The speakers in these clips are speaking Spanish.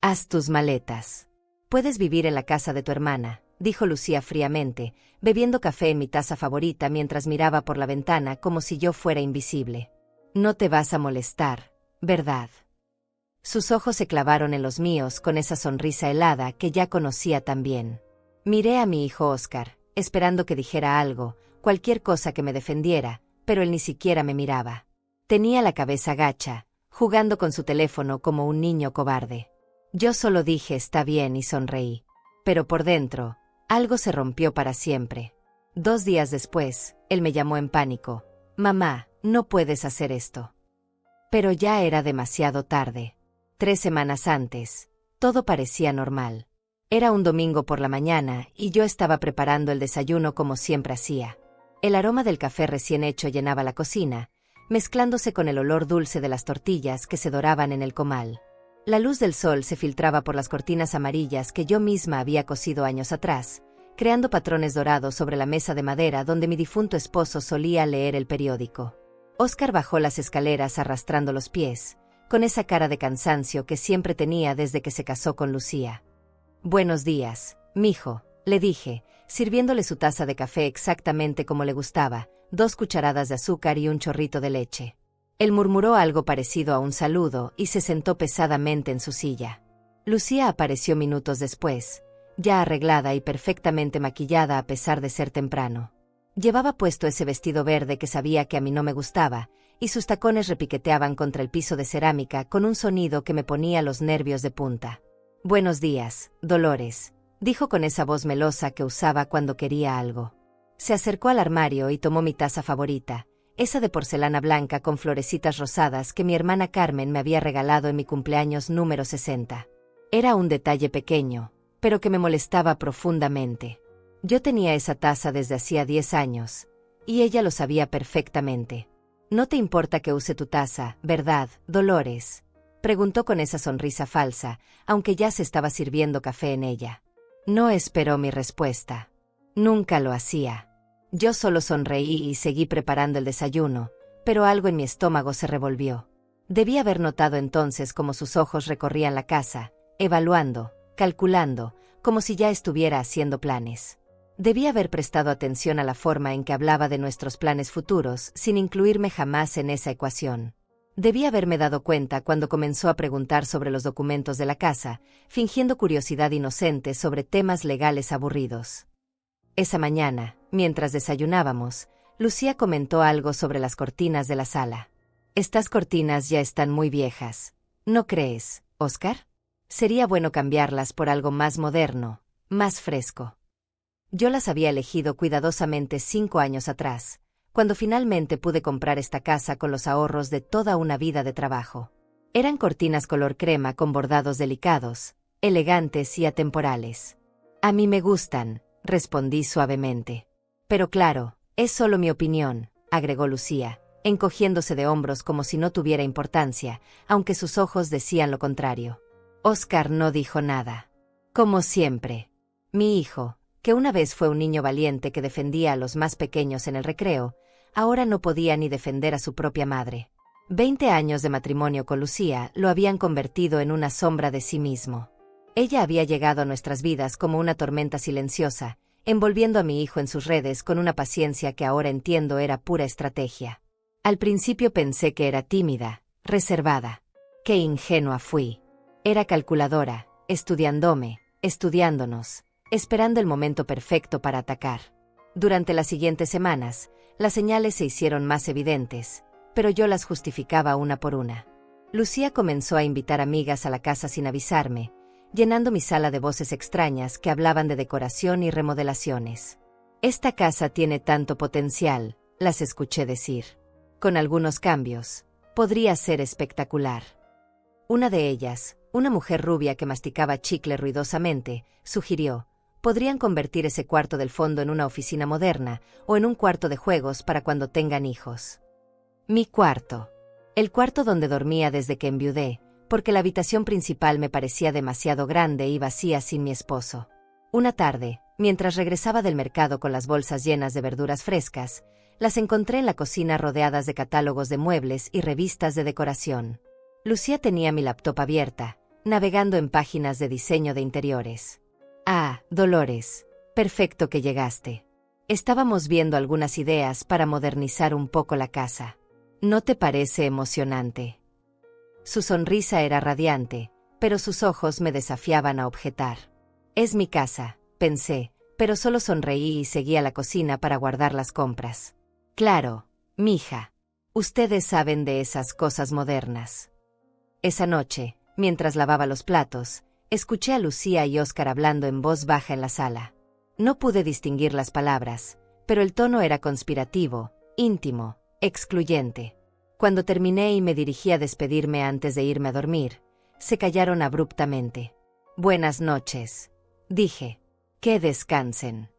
Haz tus maletas. Puedes vivir en la casa de tu hermana, dijo Lucía fríamente, bebiendo café en mi taza favorita mientras miraba por la ventana como si yo fuera invisible. No te vas a molestar, ¿verdad? Sus ojos se clavaron en los míos con esa sonrisa helada que ya conocía tan bien. Miré a mi hijo Oscar, esperando que dijera algo, cualquier cosa que me defendiera, pero él ni siquiera me miraba. Tenía la cabeza gacha, jugando con su teléfono como un niño cobarde. Yo solo dije está bien y sonreí. Pero por dentro, algo se rompió para siempre. 2 días después, él me llamó en pánico. Mamá, no puedes hacer esto. Pero ya era demasiado tarde. 3 semanas antes, todo parecía normal. Era un domingo por la mañana y yo estaba preparando el desayuno como siempre hacía. El aroma del café recién hecho llenaba la cocina, mezclándose con el olor dulce de las tortillas que se doraban en el comal. La luz del sol se filtraba por las cortinas amarillas que yo misma había cosido años atrás, creando patrones dorados sobre la mesa de madera donde mi difunto esposo solía leer el periódico. Oscar bajó las escaleras arrastrando los pies, con esa cara de cansancio que siempre tenía desde que se casó con Lucía. «Buenos días, mijo», le dije, sirviéndole su taza de café exactamente como le gustaba, 2 cucharadas de azúcar y un chorrito de leche. Él murmuró algo parecido a un saludo y se sentó pesadamente en su silla. Lucía apareció minutos después, ya arreglada y perfectamente maquillada a pesar de ser temprano. Llevaba puesto ese vestido verde que sabía que a mí no me gustaba, y sus tacones repiqueteaban contra el piso de cerámica con un sonido que me ponía los nervios de punta. «Buenos días, Dolores», dijo con esa voz melosa que usaba cuando quería algo. Se acercó al armario y tomó mi taza favorita, esa de porcelana blanca con florecitas rosadas que mi hermana Carmen me había regalado en mi cumpleaños número 60. Era un detalle pequeño, pero que me molestaba profundamente. Yo tenía esa taza desde hacía 10 años, y ella lo sabía perfectamente. «No te importa que use tu taza, ¿verdad, Dolores?», preguntó con esa sonrisa falsa, aunque ya se estaba sirviendo café en ella. No esperó mi respuesta. Nunca lo hacía. Yo solo sonreí y seguí preparando el desayuno, pero algo en mi estómago se revolvió. Debí haber notado entonces cómo sus ojos recorrían la casa, evaluando, calculando, como si ya estuviera haciendo planes. Debí haber prestado atención a la forma en que hablaba de nuestros planes futuros, sin incluirme jamás en esa ecuación. Debí haberme dado cuenta cuando comenzó a preguntar sobre los documentos de la casa, fingiendo curiosidad inocente sobre temas legales aburridos. Esa mañana, mientras desayunábamos, Lucía comentó algo sobre las cortinas de la sala. «Estas cortinas ya están muy viejas, ¿no crees, Oscar? Sería bueno cambiarlas por algo más moderno, más fresco». Yo las había elegido cuidadosamente 5 años atrás, cuando finalmente pude comprar esta casa con los ahorros de toda una vida de trabajo. Eran cortinas color crema con bordados delicados, elegantes y atemporales. «A mí me gustan», respondí suavemente. «Pero claro, es solo mi opinión», agregó Lucía, encogiéndose de hombros como si no tuviera importancia, aunque sus ojos decían lo contrario. Oscar no dijo nada. Como siempre. Mi hijo, que una vez fue un niño valiente que defendía a los más pequeños en el recreo, ahora no podía ni defender a su propia madre. 20 años de matrimonio con Lucía lo habían convertido en una sombra de sí mismo. Ella había llegado a nuestras vidas como una tormenta silenciosa, envolviendo a mi hijo en sus redes con una paciencia que ahora entiendo era pura estrategia. Al principio pensé que era tímida, reservada. Qué ingenua fui. Era calculadora, estudiándonos, esperando el momento perfecto para atacar. Durante las siguientes semanas, las señales se hicieron más evidentes, pero yo las justificaba una por una. Lucía comenzó a invitar amigas a la casa sin avisarme, llenando mi sala de voces extrañas que hablaban de decoración y remodelaciones. «Esta casa tiene tanto potencial», las escuché decir. «Con algunos cambios, podría ser espectacular». Una de ellas, una mujer rubia que masticaba chicle ruidosamente, sugirió: «Podrían convertir ese cuarto del fondo en una oficina moderna o en un cuarto de juegos para cuando tengan hijos». Mi cuarto. El cuarto donde dormía desde que enviudé, porque la habitación principal me parecía demasiado grande y vacía sin mi esposo. Una tarde, mientras regresaba del mercado con las bolsas llenas de verduras frescas, las encontré en la cocina rodeadas de catálogos de muebles y revistas de decoración. Lucía tenía mi laptop abierta, navegando en páginas de diseño de interiores. Ah, Dolores, perfecto que llegaste. Estábamos viendo algunas ideas para modernizar un poco la casa. ¿No te parece emocionante? Su sonrisa era radiante, pero sus ojos me desafiaban a objetar. Es mi casa, pensé, pero solo sonreí y seguí a la cocina para guardar las compras. Claro, mija. Ustedes saben de esas cosas modernas. Esa noche, mientras lavaba los platos, escuché a Lucía y Óscar hablando en voz baja en la sala. No pude distinguir las palabras, pero el tono era conspirativo, íntimo, excluyente. Cuando terminé y me dirigí a despedirme antes de irme a dormir, se callaron abruptamente. Buenas noches, dije. Que descansen.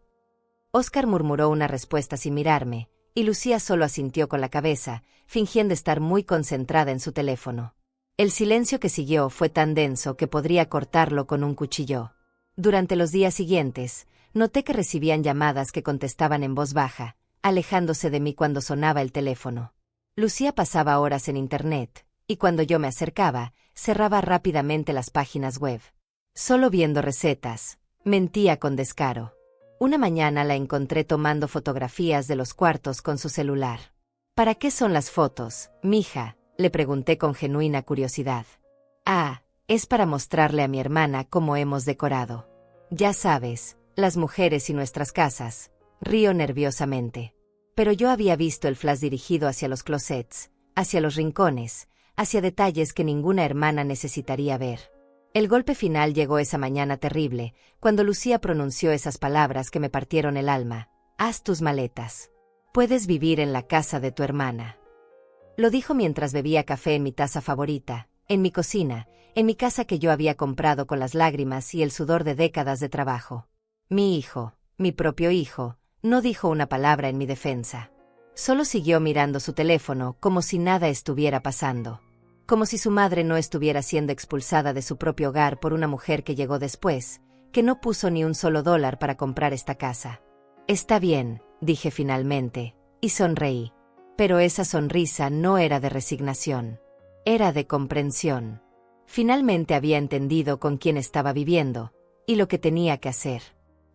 Óscar murmuró una respuesta sin mirarme, y Lucía solo asintió con la cabeza, fingiendo estar muy concentrada en su teléfono. El silencio que siguió fue tan denso que podría cortarlo con un cuchillo. Durante los días siguientes, noté que recibían llamadas que contestaban en voz baja, alejándose de mí cuando sonaba el teléfono. Lucía pasaba horas en Internet, y cuando yo me acercaba, cerraba rápidamente las páginas web. Solo viendo recetas, mentía con descaro. Una mañana la encontré tomando fotografías de los cuartos con su celular. ¿Para qué son las fotos, mija?, le pregunté con genuina curiosidad. Ah, es para mostrarle a mi hermana cómo hemos decorado. Ya sabes, las mujeres y nuestras casas, río nerviosamente. Pero yo había visto el flash dirigido hacia los closets, hacia los rincones, hacia detalles que ninguna hermana necesitaría ver. El golpe final llegó esa mañana terrible, cuando Lucía pronunció esas palabras que me partieron el alma. Haz tus maletas. Puedes vivir en la casa de tu hermana. Lo dijo mientras bebía café en mi taza favorita, en mi cocina, en mi casa que yo había comprado con las lágrimas y el sudor de décadas de trabajo. Mi hijo, mi propio hijo, no dijo una palabra en mi defensa. Solo siguió mirando su teléfono como si nada estuviera pasando. Como si su madre no estuviera siendo expulsada de su propio hogar por una mujer que llegó después, que no puso ni un solo dólar para comprar esta casa. Está bien, dije finalmente, y sonreí. Pero esa sonrisa no era de resignación. Era de comprensión. Finalmente había entendido con quién estaba viviendo, y lo que tenía que hacer.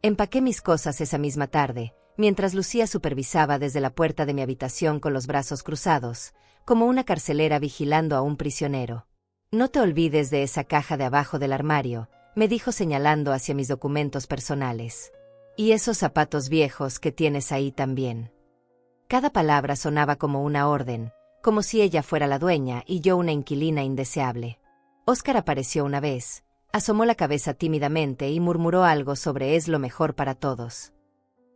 Empaqué mis cosas esa misma tarde, mientras Lucía supervisaba desde la puerta de mi habitación con los brazos cruzados, como una carcelera vigilando a un prisionero. No te olvides de esa caja de abajo del armario, me dijo señalando hacia mis documentos personales. Y esos zapatos viejos que tienes ahí también. Cada palabra sonaba como una orden, como si ella fuera la dueña y yo una inquilina indeseable. Óscar apareció una vez, asomó la cabeza tímidamente y murmuró algo sobre es lo mejor para todos.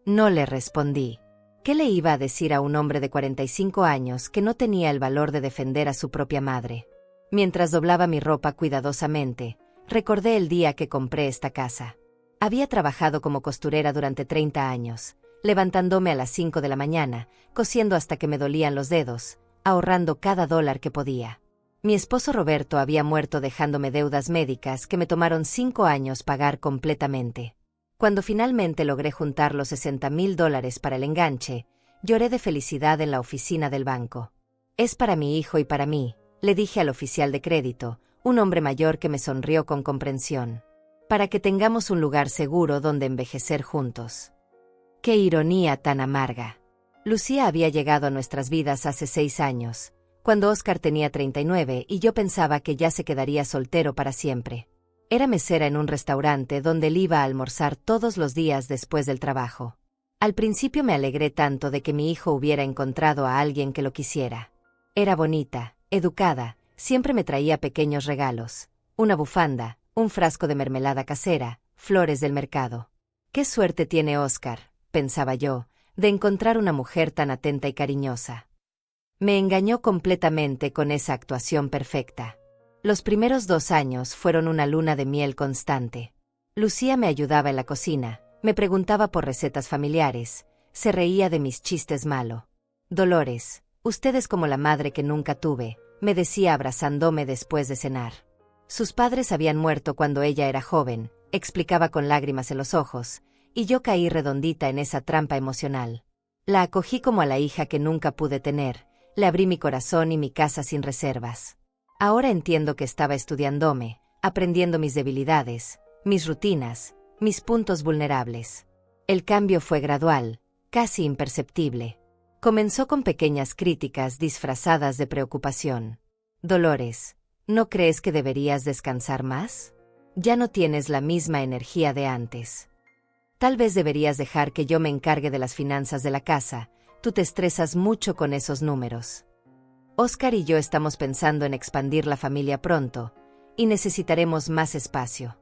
No le respondí. ¿Qué le iba a decir a un hombre de 45 años que no tenía el valor de defender a su propia madre? Mientras doblaba mi ropa cuidadosamente, recordé el día que compré esta casa. Había trabajado como costurera durante 30 años, levantándome a las 5 de la mañana, cosiendo hasta que me dolían los dedos, ahorrando cada dólar que podía. Mi esposo Roberto había muerto dejándome deudas médicas que me tomaron 5 años pagar completamente. Cuando finalmente logré juntar los $60,000 para el enganche, lloré de felicidad en la oficina del banco. Es para mi hijo y para mí, le dije al oficial de crédito, un hombre mayor que me sonrió con comprensión. Para que tengamos un lugar seguro donde envejecer juntos. ¡Qué ironía tan amarga! Lucía había llegado a nuestras vidas hace 6 años, cuando Óscar tenía 39 y yo pensaba que ya se quedaría soltero para siempre. Era mesera en un restaurante donde él iba a almorzar todos los días después del trabajo. Al principio me alegré tanto de que mi hijo hubiera encontrado a alguien que lo quisiera. Era bonita, educada, siempre me traía pequeños regalos, una bufanda, un frasco de mermelada casera, flores del mercado. ¡Qué suerte tiene Óscar!, pensaba yo, de encontrar una mujer tan atenta y cariñosa. Me engañó completamente con esa actuación perfecta. Los primeros 2 años fueron una luna de miel constante. Lucía me ayudaba en la cocina, me preguntaba por recetas familiares, se reía de mis chistes malo. Dolores, usted es como la madre que nunca tuve, me decía abrazándome después de cenar. Sus padres habían muerto cuando ella era joven, explicaba con lágrimas en los ojos, y yo caí redondita en esa trampa emocional. La acogí como a la hija que nunca pude tener, le abrí mi corazón y mi casa sin reservas. Ahora entiendo que estaba estudiándome, aprendiendo mis debilidades, mis rutinas, mis puntos vulnerables. El cambio fue gradual, casi imperceptible. Comenzó con pequeñas críticas disfrazadas de preocupación. Dolores, ¿no crees que deberías descansar más? Ya no tienes la misma energía de antes. Tal vez deberías dejar que yo me encargue de las finanzas de la casa, tú te estresas mucho con esos números. Oscar y yo estamos pensando en expandir la familia pronto, y necesitaremos más espacio.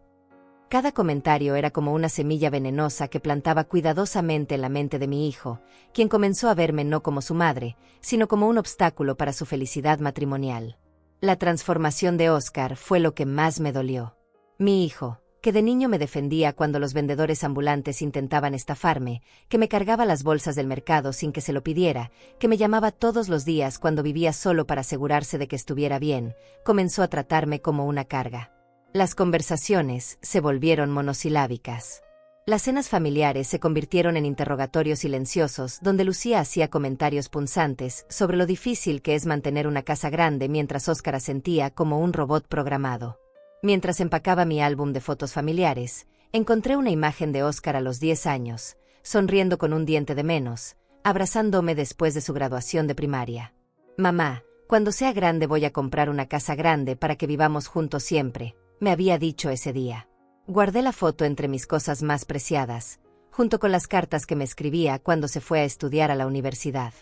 Cada comentario era como una semilla venenosa que plantaba cuidadosamente en la mente de mi hijo, quien comenzó a verme no como su madre, sino como un obstáculo para su felicidad matrimonial. La transformación de Oscar fue lo que más me dolió. Mi hijo, que de niño me defendía cuando los vendedores ambulantes intentaban estafarme, que me cargaba las bolsas del mercado sin que se lo pidiera, que me llamaba todos los días cuando vivía solo para asegurarse de que estuviera bien, comenzó a tratarme como una carga. Las conversaciones se volvieron monosilábicas. Las cenas familiares se convirtieron en interrogatorios silenciosos donde Lucía hacía comentarios punzantes sobre lo difícil que es mantener una casa grande mientras Óscar asentía como un robot programado. Mientras empacaba mi álbum de fotos familiares, encontré una imagen de Óscar a los 10 años, sonriendo con un diente de menos, abrazándome después de su graduación de primaria. Mamá, cuando sea grande voy a comprar una casa grande para que vivamos juntos siempre, me había dicho ese día. Guardé la foto entre mis cosas más preciadas, junto con las cartas que me escribía cuando se fue a estudiar a la universidad.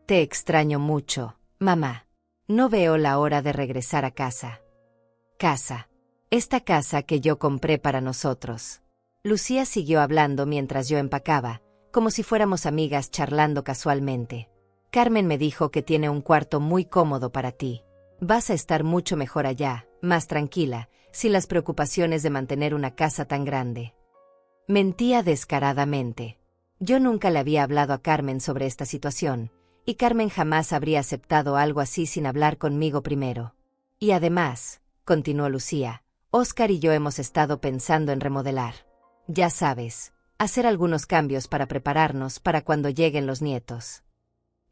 Te extraño mucho, mamá. No veo la hora de regresar a casa. Casa. Esta casa que yo compré para nosotros. Lucía siguió hablando mientras yo empacaba, como si fuéramos amigas charlando casualmente. Carmen me dijo que tiene un cuarto muy cómodo para ti. Vas a estar mucho mejor allá, más tranquila, sin las preocupaciones de mantener una casa tan grande. Mentía descaradamente. Yo nunca le había hablado a Carmen sobre esta situación, y Carmen jamás habría aceptado algo así sin hablar conmigo primero. Y además, continuó Lucía, Óscar y yo hemos estado pensando en remodelar. Ya sabes, hacer algunos cambios para prepararnos para cuando lleguen los nietos.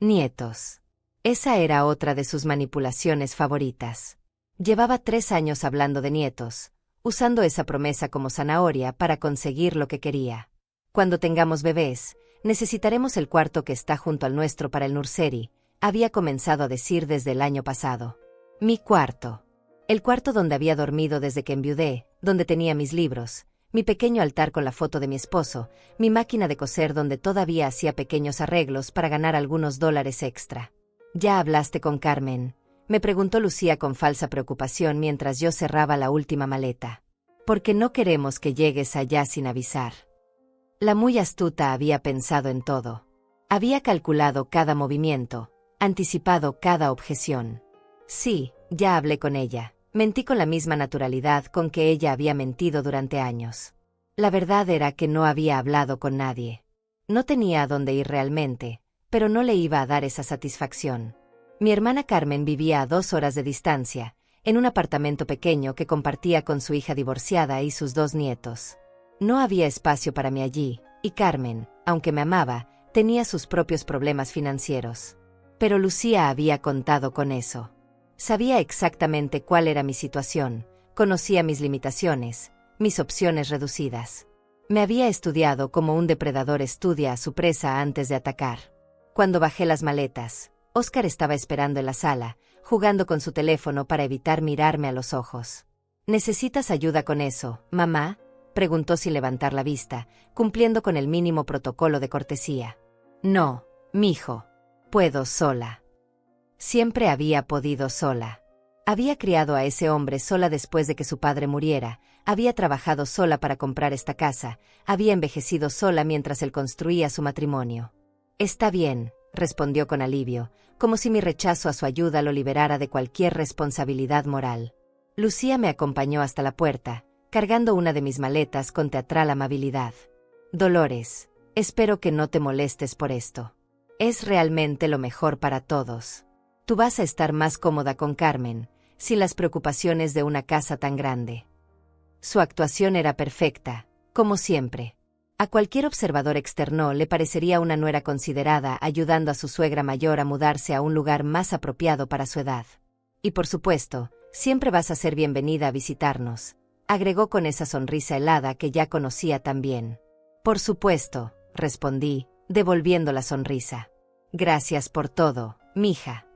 Nietos. Esa era otra de sus manipulaciones favoritas. Llevaba 3 años hablando de nietos, usando esa promesa como zanahoria para conseguir lo que quería. Cuando tengamos bebés, necesitaremos el cuarto que está junto al nuestro para el nursery, había comenzado a decir desde el año pasado. Mi cuarto. El cuarto donde había dormido desde que enviudé, donde tenía mis libros, mi pequeño altar con la foto de mi esposo, mi máquina de coser donde todavía hacía pequeños arreglos para ganar algunos dólares extra. ¿Ya hablaste con Carmen?, me preguntó Lucía con falsa preocupación mientras yo cerraba la última maleta. Porque no queremos que llegues allá sin avisar. La muy astuta había pensado en todo. Había calculado cada movimiento, anticipado cada objeción. Sí, ya hablé con ella. Mentí con la misma naturalidad con que ella había mentido durante años. La verdad era que no había hablado con nadie. No tenía a dónde ir realmente, pero no le iba a dar esa satisfacción. Mi hermana Carmen vivía a 2 horas de distancia, en un apartamento pequeño que compartía con su hija divorciada y sus 2 nietos. No había espacio para mí allí, y Carmen, aunque me amaba, tenía sus propios problemas financieros. Pero Lucía había contado con eso. Sabía exactamente cuál era mi situación, conocía mis limitaciones, mis opciones reducidas. Me había estudiado como un depredador estudia a su presa antes de atacar. Cuando bajé las maletas, Óscar estaba esperando en la sala, jugando con su teléfono para evitar mirarme a los ojos. ¿Necesitas ayuda con eso, mamá?, preguntó sin levantar la vista, cumpliendo con el mínimo protocolo de cortesía. No, mijo. Puedo sola. Siempre había podido sola. Había criado a ese hombre sola después de que su padre muriera, había trabajado sola para comprar esta casa, había envejecido sola mientras él construía su matrimonio. Está bien, respondió con alivio, como si mi rechazo a su ayuda lo liberara de cualquier responsabilidad moral. Lucía me acompañó hasta la puerta, cargando una de mis maletas con teatral amabilidad. Dolores, espero que no te molestes por esto. Es realmente lo mejor para todos. Tú vas a estar más cómoda con Carmen, sin las preocupaciones de una casa tan grande. Su actuación era perfecta, como siempre. A cualquier observador externo le parecería una nuera considerada ayudando a su suegra mayor a mudarse a un lugar más apropiado para su edad. Y por supuesto, siempre vas a ser bienvenida a visitarnos, agregó con esa sonrisa helada que ya conocía tan bien. Por supuesto, respondí, devolviendo la sonrisa. Gracias por todo, mija.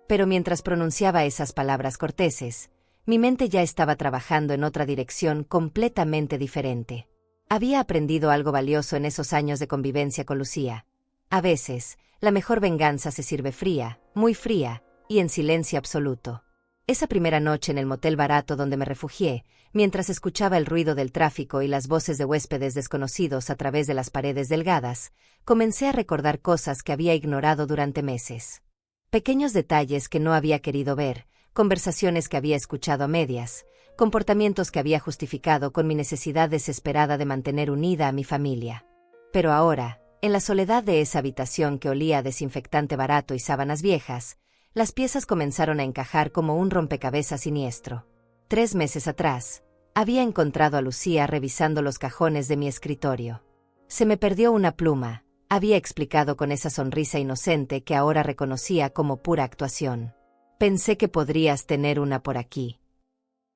Pero mientras pronunciaba esas palabras corteses, mi mente ya estaba trabajando en otra dirección completamente diferente. Había aprendido algo valioso en esos años de convivencia con Lucía. A veces, la mejor venganza se sirve fría, muy fría, y en silencio absoluto. Esa primera noche en el motel barato donde me refugié, mientras escuchaba el ruido del tráfico y las voces de huéspedes desconocidos a través de las paredes delgadas, comencé a recordar cosas que había ignorado durante meses. Pequeños detalles que no había querido ver, conversaciones que había escuchado a medias, comportamientos que había justificado con mi necesidad desesperada de mantener unida a mi familia. Pero ahora, en la soledad de esa habitación que olía a desinfectante barato y sábanas viejas, las piezas comenzaron a encajar como un rompecabezas siniestro. 3 meses atrás, había encontrado a Lucía revisando los cajones de mi escritorio. Se me perdió una pluma, había explicado con esa sonrisa inocente que ahora reconocía como pura actuación. Pensé que podrías tener una por aquí.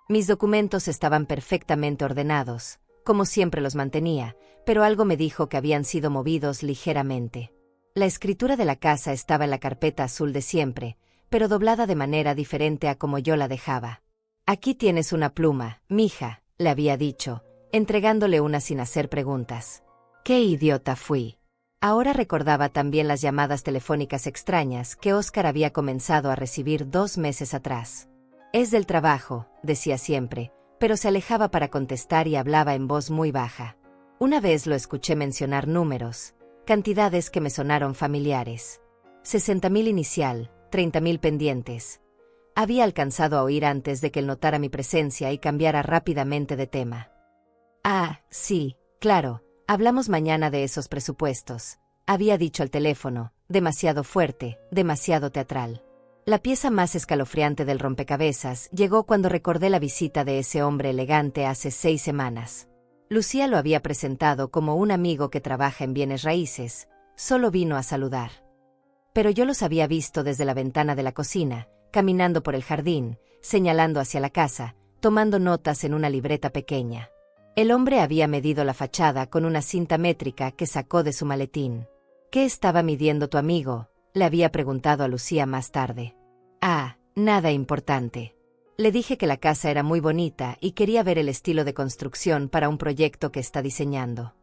Mis documentos estaban perfectamente ordenados, como siempre los mantenía, pero algo me dijo que habían sido movidos ligeramente. La escritura de la casa estaba en la carpeta azul de siempre, pero doblada de manera diferente a como yo la dejaba. Aquí tienes una pluma, mija, le había dicho, entregándole una sin hacer preguntas. ¡Qué idiota fui! Ahora recordaba también las llamadas telefónicas extrañas que Óscar había comenzado a recibir 2 meses atrás. Es del trabajo, decía siempre, pero se alejaba para contestar y hablaba en voz muy baja. Una vez lo escuché mencionar números, cantidades que me sonaron familiares. 60.000 inicial, 30.000 pendientes. Había alcanzado a oír antes de que él notara mi presencia y cambiara rápidamente de tema. Ah, sí, claro, hablamos mañana de esos presupuestos, había dicho al teléfono, demasiado fuerte, demasiado teatral. La pieza más escalofriante del rompecabezas llegó cuando recordé la visita de ese hombre elegante hace 6 semanas. Lucía lo había presentado como un amigo que trabaja en bienes raíces, solo vino a saludar. Pero yo los había visto desde la ventana de la cocina, caminando por el jardín, señalando hacia la casa, tomando notas en una libreta pequeña. El hombre había medido la fachada con una cinta métrica que sacó de su maletín. ¿Qué estaba midiendo tu amigo?, le había preguntado a Lucía más tarde. Ah, nada importante. Le dije que la casa era muy bonita y quería ver el estilo de construcción para un proyecto que está diseñando.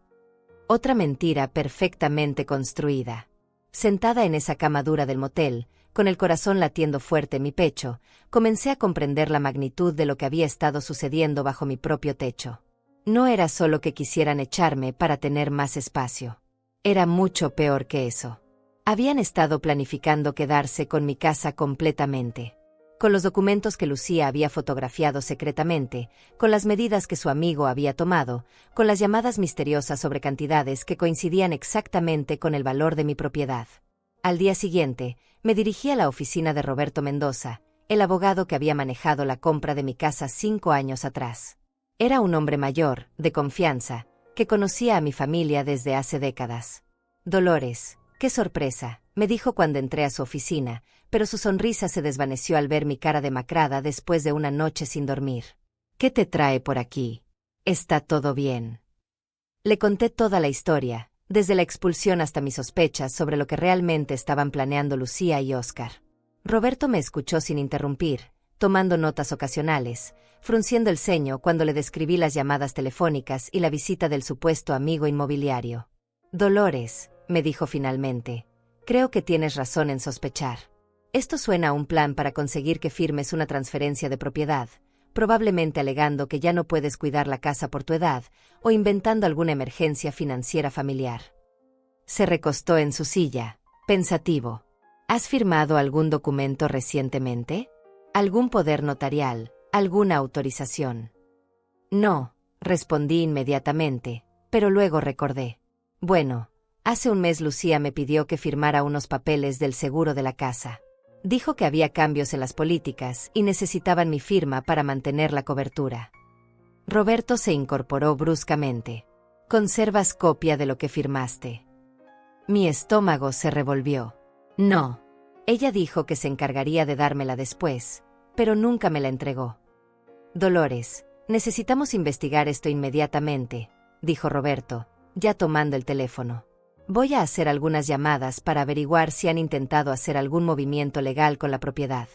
Otra mentira perfectamente construida. Sentada en esa cama dura del motel, con el corazón latiendo fuerte en mi pecho, comencé a comprender la magnitud de lo que había estado sucediendo bajo mi propio techo. No era solo que quisieran echarme para tener más espacio. Era mucho peor que eso. Habían estado planificando quedarse con mi casa completamente. Con los documentos que Lucía había fotografiado secretamente, con las medidas que su amigo había tomado, con las llamadas misteriosas sobre cantidades que coincidían exactamente con el valor de mi propiedad. Al día siguiente, me dirigí a la oficina de Roberto Mendoza, el abogado que había manejado la compra de mi casa 5 años atrás. Era un hombre mayor, de confianza, que conocía a mi familia desde hace décadas. Dolores, qué sorpresa, me dijo cuando entré a su oficina, pero su sonrisa se desvaneció al ver mi cara demacrada después de una noche sin dormir. ¿Qué te trae por aquí? ¿Está todo bien? Le conté toda la historia, desde la expulsión hasta mis sospechas sobre lo que realmente estaban planeando Lucía y Óscar. Roberto me escuchó sin interrumpir, tomando notas ocasionales, frunciendo el ceño cuando le describí las llamadas telefónicas y la visita del supuesto amigo inmobiliario. Dolores, me dijo finalmente, creo que tienes razón en sospechar. Esto suena a un plan para conseguir que firmes una transferencia de propiedad, probablemente alegando que ya no puedes cuidar la casa por tu edad, o inventando alguna emergencia financiera familiar. Se recostó en su silla, pensativo. ¿Has firmado algún documento recientemente? ¿Algún poder notarial? ¿Alguna autorización? No, respondí inmediatamente, pero luego recordé. Bueno, hace un mes Lucía me pidió que firmara unos papeles del seguro de la casa. Dijo que había cambios en las políticas y necesitaban mi firma para mantener la cobertura. Roberto se incorporó bruscamente. ¿Conservas copia de lo que firmaste? Mi estómago se revolvió. No. Ella dijo que se encargaría de dármela después, pero nunca me la entregó. Dolores, Necesitamos investigar esto inmediatamente, dijo Roberto, ya tomando el teléfono. Voy a hacer algunas llamadas para averiguar si han intentado hacer algún movimiento legal con la propiedad.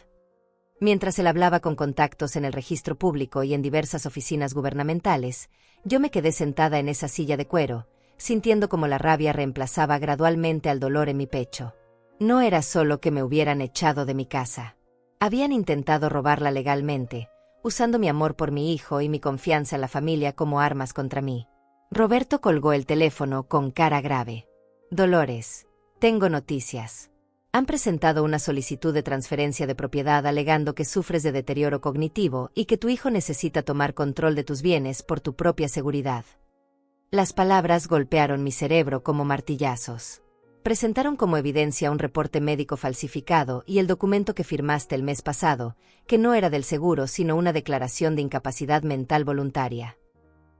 Mientras él hablaba con contactos en el registro público y en diversas oficinas gubernamentales, yo me quedé sentada en esa silla de cuero, sintiendo como la rabia reemplazaba gradualmente al dolor en mi pecho. No era solo que me hubieran echado de mi casa. Habían intentado robarla legalmente, usando mi amor por mi hijo y mi confianza en la familia como armas contra mí. Roberto colgó el teléfono con cara grave. Dolores, tengo noticias. Han presentado una solicitud de transferencia de propiedad alegando que sufres de deterioro cognitivo y que tu hijo necesita tomar control de tus bienes por tu propia seguridad. Las palabras golpearon mi cerebro como martillazos. Presentaron como evidencia un reporte médico falsificado y el documento que firmaste el mes pasado, que no era del seguro sino una declaración de incapacidad mental voluntaria.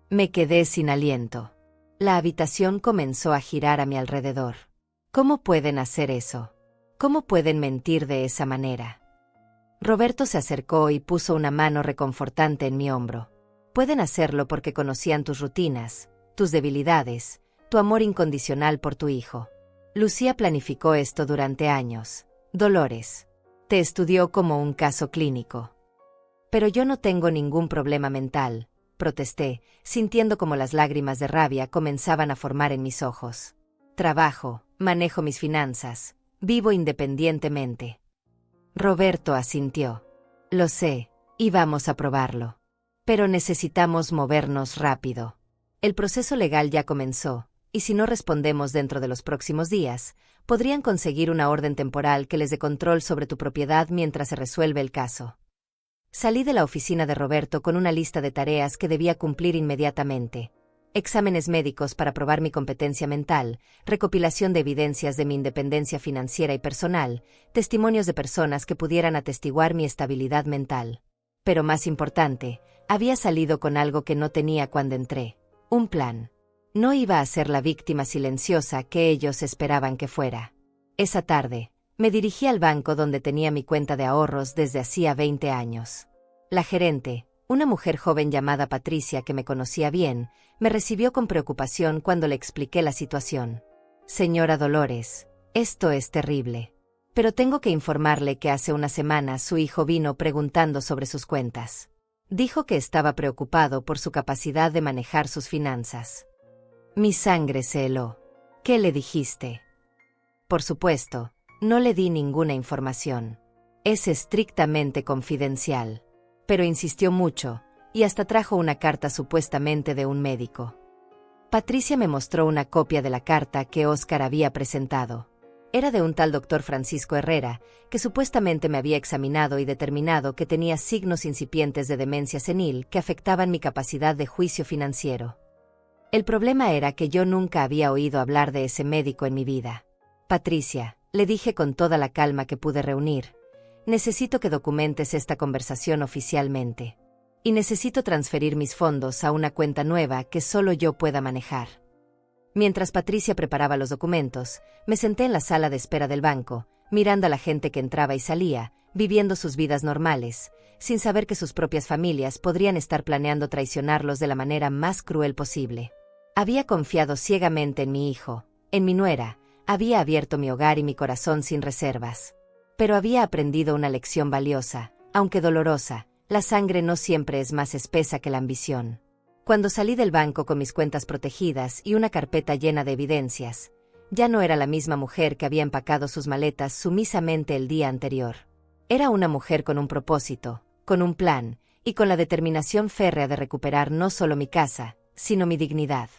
Me quedé sin aliento. La habitación comenzó a girar a mi alrededor. ¿Cómo pueden hacer eso? ¿Cómo pueden mentir de esa manera? Roberto se acercó y puso una mano reconfortante en mi hombro. Pueden hacerlo porque conocían tus rutinas, tus debilidades, tu amor incondicional por tu hijo. Lucía planificó esto durante años. Dolores, te estudió como un caso clínico. Pero yo no tengo ningún problema mental, protesté, sintiendo como las lágrimas de rabia comenzaban a formar en mis ojos. Trabajo, manejo mis finanzas, vivo independientemente. Roberto asintió. Lo sé, y vamos a probarlo. Pero necesitamos movernos rápido. El proceso legal ya comenzó, y si no respondemos dentro de los próximos días, podrían conseguir una orden temporal que les dé control sobre tu propiedad mientras se resuelve el caso. Salí de la oficina de Roberto con una lista de tareas que debía cumplir inmediatamente. Exámenes médicos para probar mi competencia mental, recopilación de evidencias de mi independencia financiera y personal, testimonios de personas que pudieran atestiguar mi estabilidad mental. Pero más importante, había salido con algo que no tenía cuando entré. Un plan. No iba a ser la víctima silenciosa que ellos esperaban que fuera. Esa tarde, me dirigí al banco donde tenía mi cuenta de ahorros desde hacía 20 años. La gerente, una mujer joven llamada Patricia que me conocía bien, me recibió con preocupación cuando le expliqué la situación. Señora Dolores, esto es terrible. Pero tengo que informarle que hace una semana su hijo vino preguntando sobre sus cuentas. Dijo que estaba preocupado por su capacidad de manejar sus finanzas. Mi sangre se heló. ¿Qué le dijiste? Por supuesto, no le di ninguna información. Es estrictamente confidencial. Pero insistió mucho, y hasta trajo una carta supuestamente de un médico. Patricia me mostró una copia de la carta que Óscar había presentado. Era de un tal doctor Francisco Herrera, que supuestamente me había examinado y determinado que tenía signos incipientes de demencia senil que afectaban mi capacidad de juicio financiero. El problema era que yo nunca había oído hablar de ese médico en mi vida. Patricia, le dije con toda la calma que pude reunir, necesito que documentes esta conversación oficialmente. Y necesito transferir mis fondos a una cuenta nueva que solo yo pueda manejar. Mientras Patricia preparaba los documentos, me senté en la sala de espera del banco, mirando a la gente que entraba y salía, viviendo sus vidas normales, sin saber que sus propias familias podrían estar planeando traicionarlos de la manera más cruel posible. Había confiado ciegamente en mi hijo, en mi nuera, había abierto mi hogar y mi corazón sin reservas. Pero había aprendido una lección valiosa, aunque dolorosa, la sangre no siempre es más espesa que la ambición. Cuando salí del banco con mis cuentas protegidas y una carpeta llena de evidencias, ya no era la misma mujer que había empacado sus maletas sumisamente el día anterior. Era una mujer con un propósito, con un plan, y con la determinación férrea de recuperar no solo mi casa, sino mi dignidad.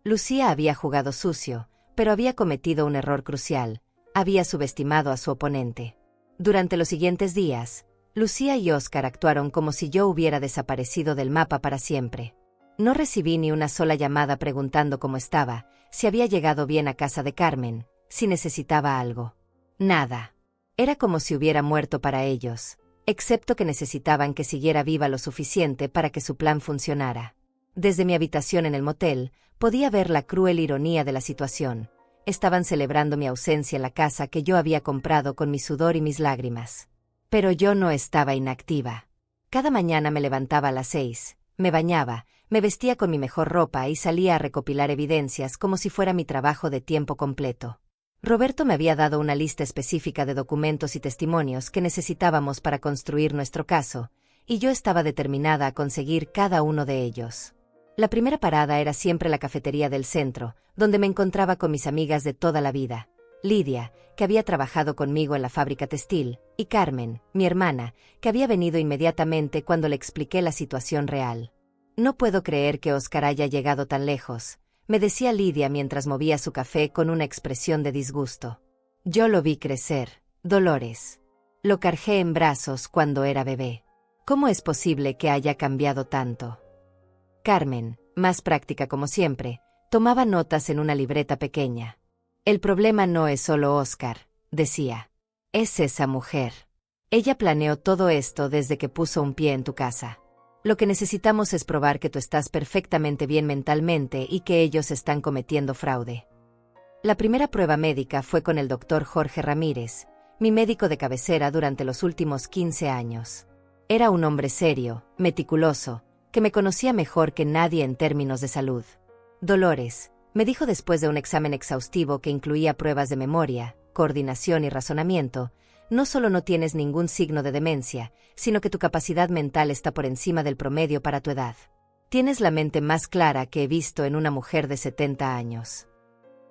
Lucía había jugado sucio, pero había cometido un error crucial, había subestimado a su oponente. Durante los siguientes días, Lucía y Óscar actuaron como si yo hubiera desaparecido del mapa para siempre. No recibí ni una sola llamada preguntando cómo estaba, si había llegado bien a casa de Carmen, si necesitaba algo. Nada. Era como si hubiera muerto para ellos, excepto que necesitaban que siguiera viva lo suficiente para que su plan funcionara. Desde mi habitación en el motel, podía ver la cruel ironía de la situación. Estaban celebrando mi ausencia en la casa que yo había comprado con mi sudor y mis lágrimas. Pero yo no estaba inactiva. Cada mañana me levantaba a las 6, Me bañaba, me vestía con mi mejor ropa y salía a recopilar evidencias como si fuera mi trabajo de tiempo completo. Roberto me había dado una lista específica de documentos y testimonios que necesitábamos para construir nuestro caso, y yo estaba determinada a conseguir cada uno de ellos. La primera parada era siempre la cafetería del centro, donde me encontraba con mis amigas de toda la vida. Lidia, que había trabajado conmigo en la fábrica textil, y Carmen, mi hermana, que había venido inmediatamente cuando le expliqué la situación real. «No puedo creer que Óscar haya llegado tan lejos», me decía Lidia mientras movía su café con una expresión de disgusto. «Yo lo vi crecer, Dolores. Lo cargué en brazos cuando era bebé. ¿Cómo es posible que haya cambiado tanto?» Carmen, más práctica como siempre, tomaba notas en una libreta pequeña. «El problema no es solo Óscar», decía. «Es esa mujer. Ella planeó todo esto desde que puso un pie en tu casa. Lo que necesitamos es probar que tú estás perfectamente bien mentalmente y que ellos están cometiendo fraude». La primera prueba médica fue con el doctor Jorge Ramírez, mi médico de cabecera durante los últimos 15 años. Era un hombre serio, meticuloso, que me conocía mejor que nadie en términos de salud. «Dolores», me dijo después de un examen exhaustivo que incluía pruebas de memoria, coordinación y razonamiento, «no solo no tienes ningún signo de demencia, sino que tu capacidad mental está por encima del promedio para tu edad. Tienes la mente más clara que he visto en una mujer de 70 años».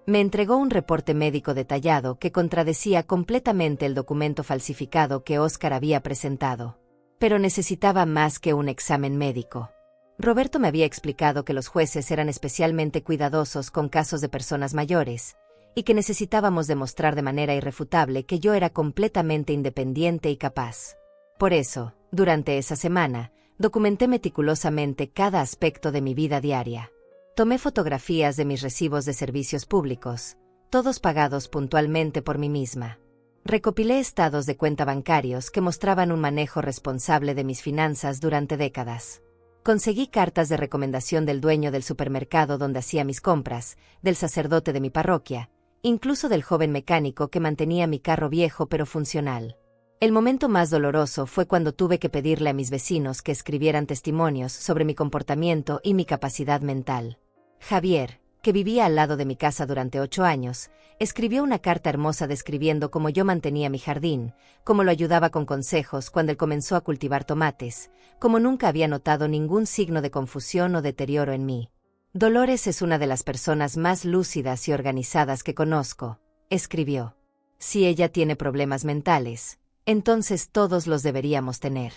Me entregó un reporte médico detallado que contradecía completamente el documento falsificado que Óscar había presentado. Pero necesitaba más que un examen médico. Roberto me había explicado que los jueces eran especialmente cuidadosos con casos de personas mayores, y que necesitábamos demostrar de manera irrefutable que yo era completamente independiente y capaz. Por eso, durante esa semana, documenté meticulosamente cada aspecto de mi vida diaria. Tomé fotografías de mis recibos de servicios públicos, todos pagados puntualmente por mí misma. Recopilé estados de cuenta bancarios que mostraban un manejo responsable de mis finanzas durante décadas. Conseguí cartas de recomendación del dueño del supermercado donde hacía mis compras, del sacerdote de mi parroquia, incluso del joven mecánico que mantenía mi carro viejo pero funcional. El momento más doloroso fue cuando tuve que pedirle a mis vecinos que escribieran testimonios sobre mi comportamiento y mi capacidad mental. Javier, que vivía al lado de mi casa durante 8 años, escribió una carta hermosa describiendo cómo yo mantenía mi jardín, cómo lo ayudaba con consejos cuando él comenzó a cultivar tomates, cómo nunca había notado ningún signo de confusión o deterioro en mí. «Dolores es una de las personas más lúcidas y organizadas que conozco», escribió. «Si ella tiene problemas mentales, entonces todos los deberíamos tener».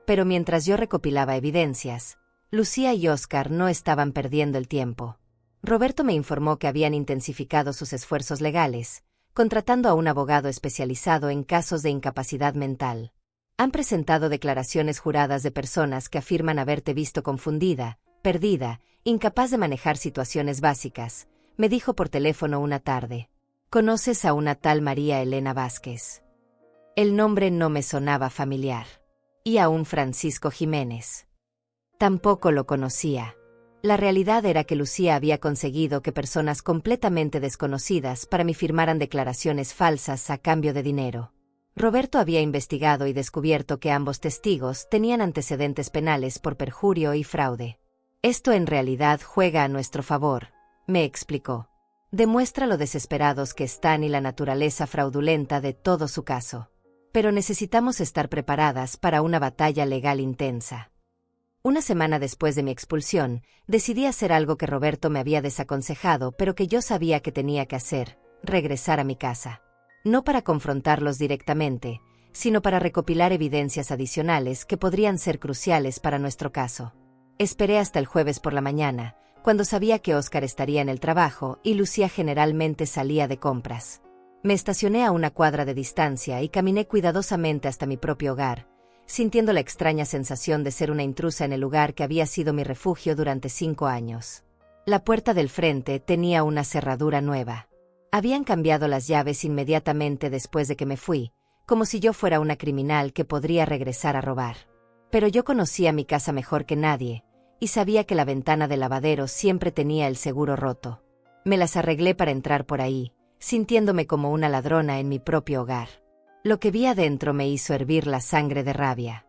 Pero mientras yo recopilaba evidencias, Lucía y Óscar no estaban perdiendo el tiempo. Roberto me informó que habían intensificado sus esfuerzos legales, contratando a un abogado especializado en casos de incapacidad mental. «Han presentado declaraciones juradas de personas que afirman haberte visto confundida, perdida, incapaz de manejar situaciones básicas», me dijo por teléfono una tarde. «¿Conoces a una tal María Elena Vázquez?» El nombre no me sonaba familiar. «¿Y a un Francisco Jiménez?» Tampoco lo conocía. La realidad era que Lucía había conseguido que personas completamente desconocidas para mí firmaran declaraciones falsas a cambio de dinero. Roberto había investigado y descubierto que ambos testigos tenían antecedentes penales por perjurio y fraude. «Esto en realidad juega a nuestro favor», me explicó. «Demuestra lo desesperados que están y la naturaleza fraudulenta de todo su caso. Pero necesitamos estar preparadas para una batalla legal intensa». Una semana después de mi expulsión, decidí hacer algo que Roberto me había desaconsejado, pero que yo sabía que tenía que hacer: regresar a mi casa. No para confrontarlos directamente, sino para recopilar evidencias adicionales que podrían ser cruciales para nuestro caso. Esperé hasta el jueves por la mañana, cuando sabía que Óscar estaría en el trabajo y Lucía generalmente salía de compras. Me estacioné a una cuadra de distancia y caminé cuidadosamente hasta mi propio hogar, sintiendo la extraña sensación de ser una intrusa en el lugar que había sido mi refugio durante 5 años. La puerta del frente tenía una cerradura nueva. Habían cambiado las llaves inmediatamente después de que me fui, como si yo fuera una criminal que podría regresar a robar. Pero yo conocía mi casa mejor que nadie, y sabía que la ventana del lavadero siempre tenía el seguro roto. Me las arreglé para entrar por ahí, sintiéndome como una ladrona en mi propio hogar. Lo que vi adentro me hizo hervir la sangre de rabia.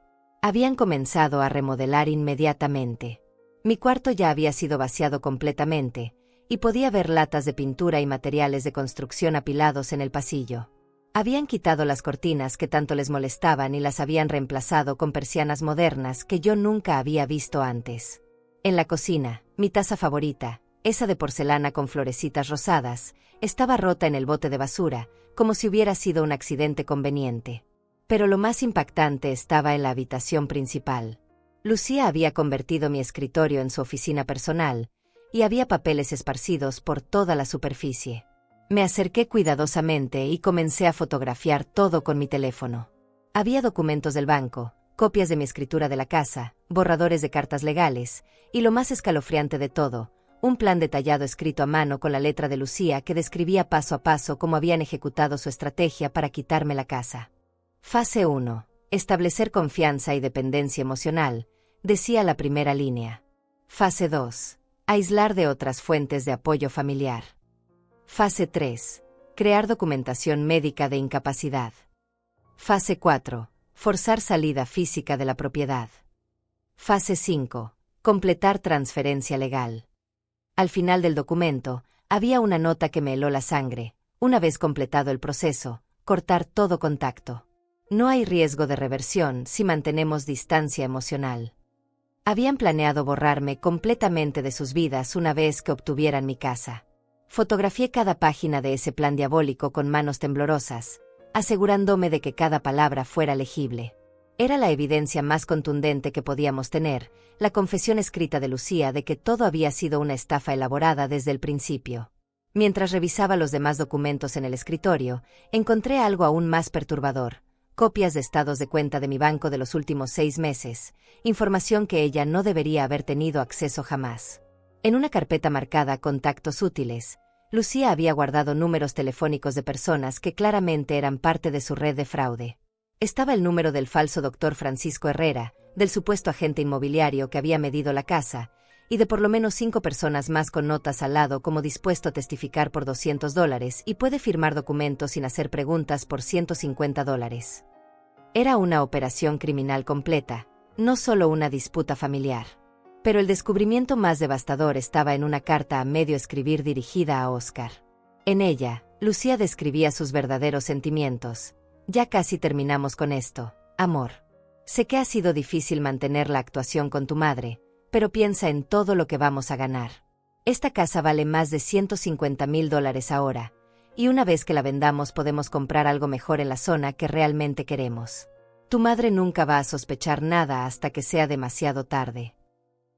Habían comenzado a remodelar inmediatamente. Mi cuarto ya había sido vaciado completamente, y podía ver latas de pintura y materiales de construcción apilados en el pasillo. Habían quitado las cortinas que tanto les molestaban y las habían reemplazado con persianas modernas que yo nunca había visto antes. En la cocina, mi taza favorita, esa de porcelana con florecitas rosadas, estaba rota en el bote de basura, como si hubiera sido un accidente conveniente. Pero lo más impactante estaba en la habitación principal. Lucía había convertido mi escritorio en su oficina personal, y había papeles esparcidos por toda la superficie. Me acerqué cuidadosamente y comencé a fotografiar todo con mi teléfono. Había documentos del banco, copias de mi escritura de la casa, borradores de cartas legales, y lo más escalofriante de todo, un plan detallado escrito a mano con la letra de Lucía que describía paso a paso cómo habían ejecutado su estrategia para quitarme la casa. Fase 1. Establecer confianza y dependencia emocional, decía la primera línea. Fase 2. Aislar de otras fuentes de apoyo familiar. Fase 3. Crear documentación médica de incapacidad. Fase 4. Forzar salida física de la propiedad. Fase 5. Completar transferencia legal. Al final del documento, había una nota que me heló la sangre. Una vez completado el proceso, cortar todo contacto. No hay riesgo de reversión si mantenemos distancia emocional. Habían planeado borrarme completamente de sus vidas una vez que obtuvieran mi casa. Fotografié cada página de ese plan diabólico con manos temblorosas, asegurándome de que cada palabra fuera legible. Era la evidencia más contundente que podíamos tener, la confesión escrita de Lucía de que todo había sido una estafa elaborada desde el principio. Mientras revisaba los demás documentos en el escritorio, encontré algo aún más perturbador. Copias de estados de cuenta de mi banco de los últimos 6 meses, información que ella no debería haber tenido acceso jamás. En una carpeta marcada Contactos útiles, Lucía había guardado números telefónicos de personas que claramente eran parte de su red de fraude. Estaba el número del falso doctor Francisco Herrera, del supuesto agente inmobiliario que había medido la casa, y de por lo menos 5 personas más con notas al lado como dispuesto a testificar por $200 y puede firmar documentos sin hacer preguntas por $150. Era una operación criminal completa, no solo una disputa familiar. Pero el descubrimiento más devastador estaba en una carta a medio escribir dirigida a Oscar. En ella, Lucía describía sus verdaderos sentimientos. Ya casi terminamos con esto, amor. Sé que ha sido difícil mantener la actuación con tu madre, pero piensa en todo lo que vamos a ganar. Esta casa vale más de $150,000 ahora, y una vez que la vendamos podemos comprar algo mejor en la zona que realmente queremos. Tu madre nunca va a sospechar nada hasta que sea demasiado tarde.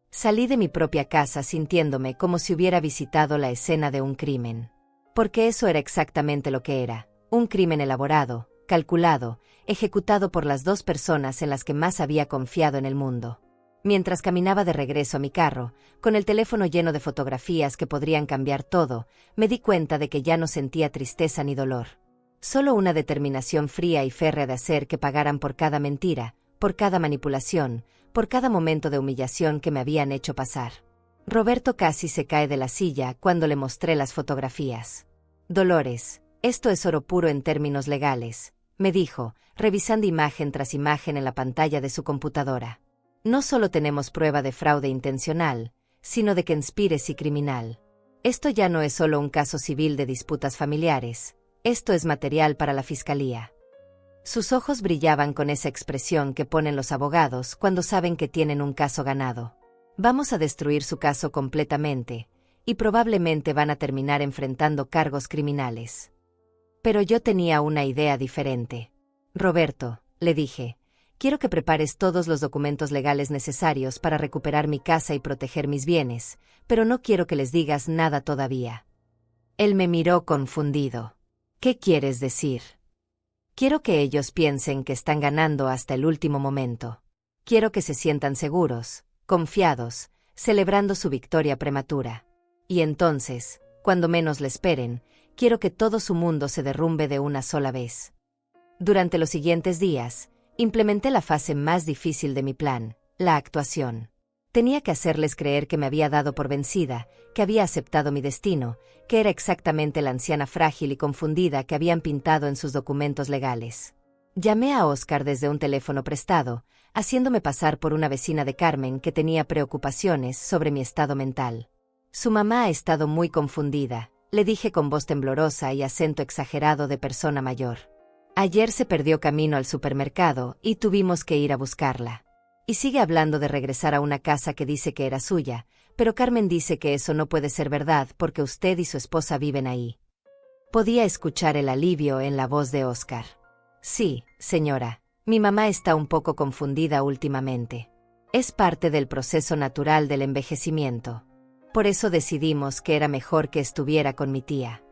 Salí de mi propia casa sintiéndome como si hubiera visitado la escena de un crimen. Porque eso era exactamente lo que era, un crimen elaborado, calculado, ejecutado por las 2 personas en las que más había confiado en el mundo. Mientras caminaba de regreso a mi carro, con el teléfono lleno de fotografías que podrían cambiar todo, me di cuenta de que ya no sentía tristeza ni dolor. Solo una determinación fría y férrea de hacer que pagaran por cada mentira, por cada manipulación, por cada momento de humillación que me habían hecho pasar. Roberto casi se cae de la silla cuando le mostré las fotografías. Dolores, esto es oro puro en términos legales, me dijo, revisando imagen tras imagen en la pantalla de su computadora. No solo tenemos prueba de fraude intencional, sino de conspiracy criminal. Esto ya no es solo un caso civil de disputas familiares, esto es material para la fiscalía. Sus ojos brillaban con esa expresión que ponen los abogados cuando saben que tienen un caso ganado. Vamos a destruir su caso completamente, y probablemente van a terminar enfrentando cargos criminales. Pero yo tenía una idea diferente. Roberto, le dije, quiero que prepares todos los documentos legales necesarios para recuperar mi casa y proteger mis bienes, pero no quiero que les digas nada todavía. Él me miró confundido. ¿Qué quieres decir? Quiero que ellos piensen que están ganando hasta el último momento. Quiero que se sientan seguros, confiados, celebrando su victoria prematura. Y entonces, cuando menos le esperen, quiero que todo su mundo se derrumbe de una sola vez. Durante los siguientes días, implementé la fase más difícil de mi plan, la actuación. Tenía que hacerles creer que me había dado por vencida, que había aceptado mi destino, que era exactamente la anciana frágil y confundida que habían pintado en sus documentos legales. Llamé a Oscar desde un teléfono prestado, haciéndome pasar por una vecina de Carmen que tenía preocupaciones sobre mi estado mental. Su mamá ha estado muy confundida, le dije con voz temblorosa y acento exagerado de persona mayor. Ayer se perdió camino al supermercado y tuvimos que ir a buscarla. Y sigue hablando de regresar a una casa que dice que era suya, pero Carmen dice que eso no puede ser verdad porque usted y su esposa viven ahí. Podía escuchar el alivio en la voz de Óscar. Sí, señora, mi mamá está un poco confundida últimamente. Es parte del proceso natural del envejecimiento. Por eso decidimos que era mejor que estuviera con mi tía.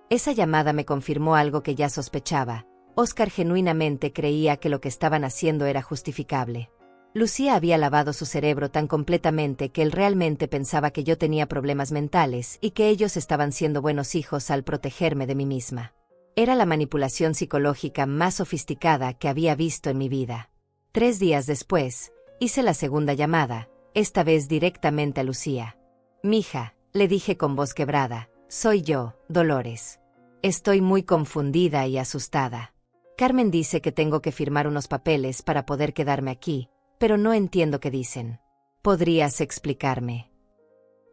Esa llamada me confirmó algo que ya sospechaba. Óscar genuinamente creía que lo que estaban haciendo era justificable. Lucía había lavado su cerebro tan completamente que él realmente pensaba que yo tenía problemas mentales y que ellos estaban siendo buenos hijos al protegerme de mí misma. Era la manipulación psicológica más sofisticada que había visto en mi vida. 3 días después, hice la segunda llamada, esta vez directamente a Lucía. «Mija», le dije con voz quebrada, «soy yo, Dolores. Estoy muy confundida y asustada. Carmen dice que tengo que firmar unos papeles para poder quedarme aquí, pero no entiendo qué dicen. ¿Podrías explicarme?».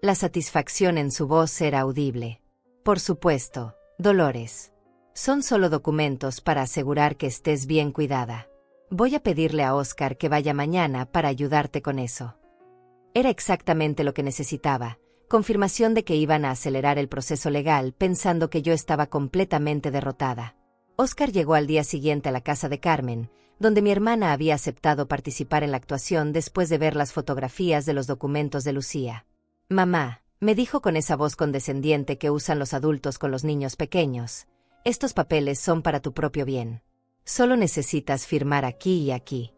La satisfacción en su voz era audible. «Por supuesto, Dolores. Son solo documentos para asegurar que estés bien cuidada. Voy a pedirle a Óscar que vaya mañana para ayudarte con eso». Era exactamente lo que necesitaba, confirmación de que iban a acelerar el proceso legal pensando que yo estaba completamente derrotada. Óscar llegó al día siguiente a la casa de Carmen, donde mi hermana había aceptado participar en la actuación después de ver las fotografías de los documentos de Lucía. «Mamá», me dijo con esa voz condescendiente que usan los adultos con los niños pequeños, «estos papeles son para tu propio bien. Solo necesitas firmar aquí y aquí».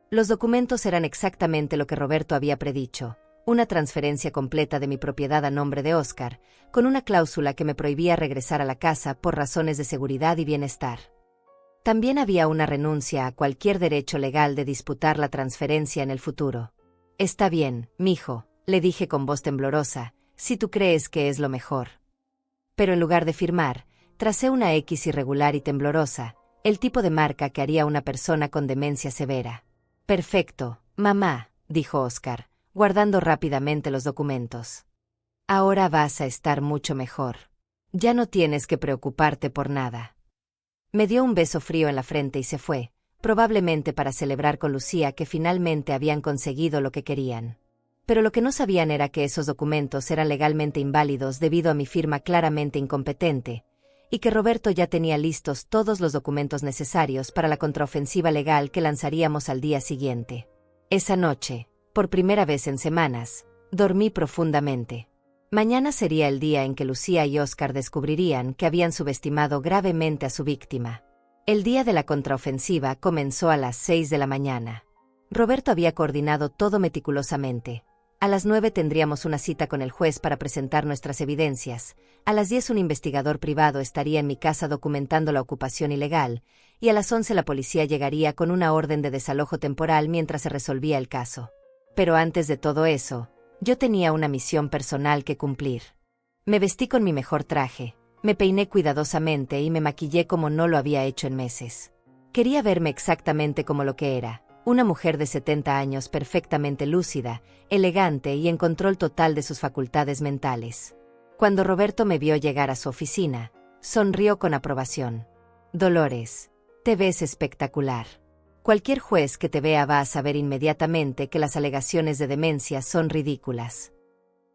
Los documentos eran exactamente lo que Roberto había predicho, una transferencia completa de mi propiedad a nombre de Óscar, con una cláusula que me prohibía regresar a la casa por razones de seguridad y bienestar. También había una renuncia a cualquier derecho legal de disputar la transferencia en el futuro. «Está bien, mijo», le dije con voz temblorosa, «si tú crees que es lo mejor». Pero en lugar de firmar, tracé una X irregular y temblorosa, el tipo de marca que haría una persona con demencia severa. «Perfecto, mamá», dijo Óscar, guardando rápidamente los documentos. «Ahora vas a estar mucho mejor. Ya no tienes que preocuparte por nada». Me dio un beso frío en la frente y se fue, probablemente para celebrar con Lucía que finalmente habían conseguido lo que querían. Pero lo que no sabían era que esos documentos eran legalmente inválidos debido a mi firma claramente incompetente, y que Roberto ya tenía listos todos los documentos necesarios para la contraofensiva legal que lanzaríamos al día siguiente. Esa noche, por primera vez en semanas, dormí profundamente. Mañana sería el día en que Lucía y Óscar descubrirían que habían subestimado gravemente a su víctima. El día de la contraofensiva comenzó a las 6 de la mañana. Roberto había coordinado todo meticulosamente. A las 9 tendríamos una cita con el juez para presentar nuestras evidencias. A las 10 un investigador privado estaría en mi casa documentando la ocupación ilegal, y a las 11 la policía llegaría con una orden de desalojo temporal mientras se resolvía el caso. Pero antes de todo eso, yo tenía una misión personal que cumplir. Me vestí con mi mejor traje, me peiné cuidadosamente y me maquillé como no lo había hecho en meses. Quería verme exactamente como lo que era, una mujer de 70 años perfectamente lúcida, elegante y en control total de sus facultades mentales. Cuando Roberto me vio llegar a su oficina, sonrió con aprobación. «Dolores, te ves espectacular. Cualquier juez que te vea va a saber inmediatamente que las alegaciones de demencia son ridículas».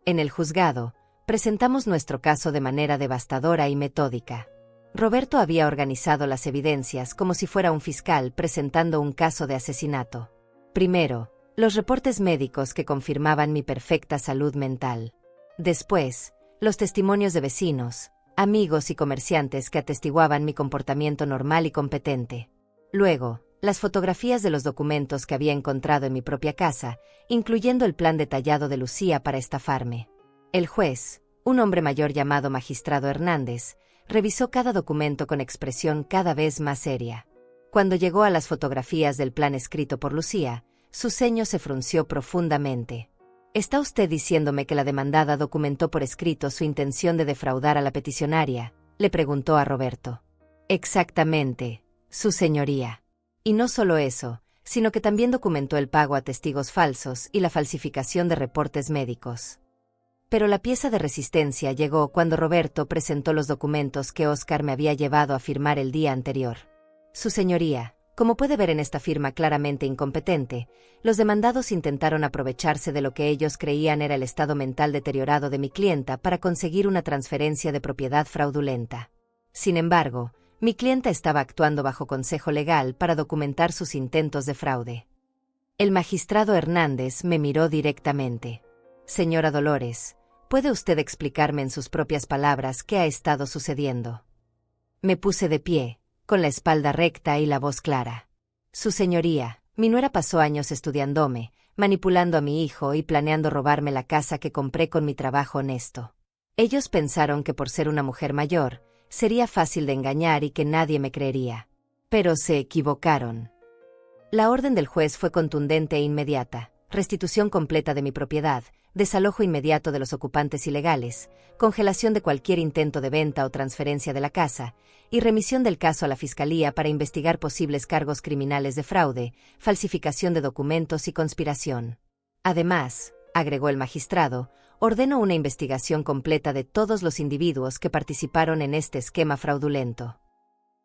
En el juzgado, presentamos nuestro caso de manera devastadora y metódica. Roberto había organizado las evidencias como si fuera un fiscal presentando un caso de asesinato. Primero, los reportes médicos que confirmaban mi perfecta salud mental. Después, los testimonios de vecinos, amigos y comerciantes que atestiguaban mi comportamiento normal y competente. Luego, las fotografías de los documentos que había encontrado en mi propia casa, incluyendo el plan detallado de Lucía para estafarme. El juez, un hombre mayor llamado Magistrado Hernández, revisó cada documento con expresión cada vez más seria. Cuando llegó a las fotografías del plan escrito por Lucía, su ceño se frunció profundamente. ¿Está usted diciéndome que la demandada documentó por escrito su intención de defraudar a la peticionaria?, le preguntó a Roberto. Exactamente, su señoría. Y no solo eso, sino que también documentó el pago a testigos falsos y la falsificación de reportes médicos. Pero la pieza de resistencia llegó cuando Roberto presentó los documentos que Óscar me había llevado a firmar el día anterior. Su señoría, como puede ver en esta firma claramente incompetente, los demandados intentaron aprovecharse de lo que ellos creían era el estado mental deteriorado de mi clienta para conseguir una transferencia de propiedad fraudulenta. Sin embargo, mi clienta estaba actuando bajo consejo legal para documentar sus intentos de fraude. El magistrado Hernández me miró directamente. Señora Dolores, ¿puede usted explicarme en sus propias palabras qué ha estado sucediendo? Me puse de pie, con la espalda recta y la voz clara. Su señoría, mi nuera pasó años estudiándome, manipulando a mi hijo y planeando robarme la casa que compré con mi trabajo honesto. Ellos pensaron que por ser una mujer mayor, sería fácil de engañar y que nadie me creería. Pero se equivocaron. La orden del juez fue contundente e inmediata: restitución completa de mi propiedad, desalojo inmediato de los ocupantes ilegales, congelación de cualquier intento de venta o transferencia de la casa, y remisión del caso a la Fiscalía para investigar posibles cargos criminales de fraude, falsificación de documentos y conspiración. Además, agregó el magistrado, ordeno una investigación completa de todos los individuos que participaron en este esquema fraudulento.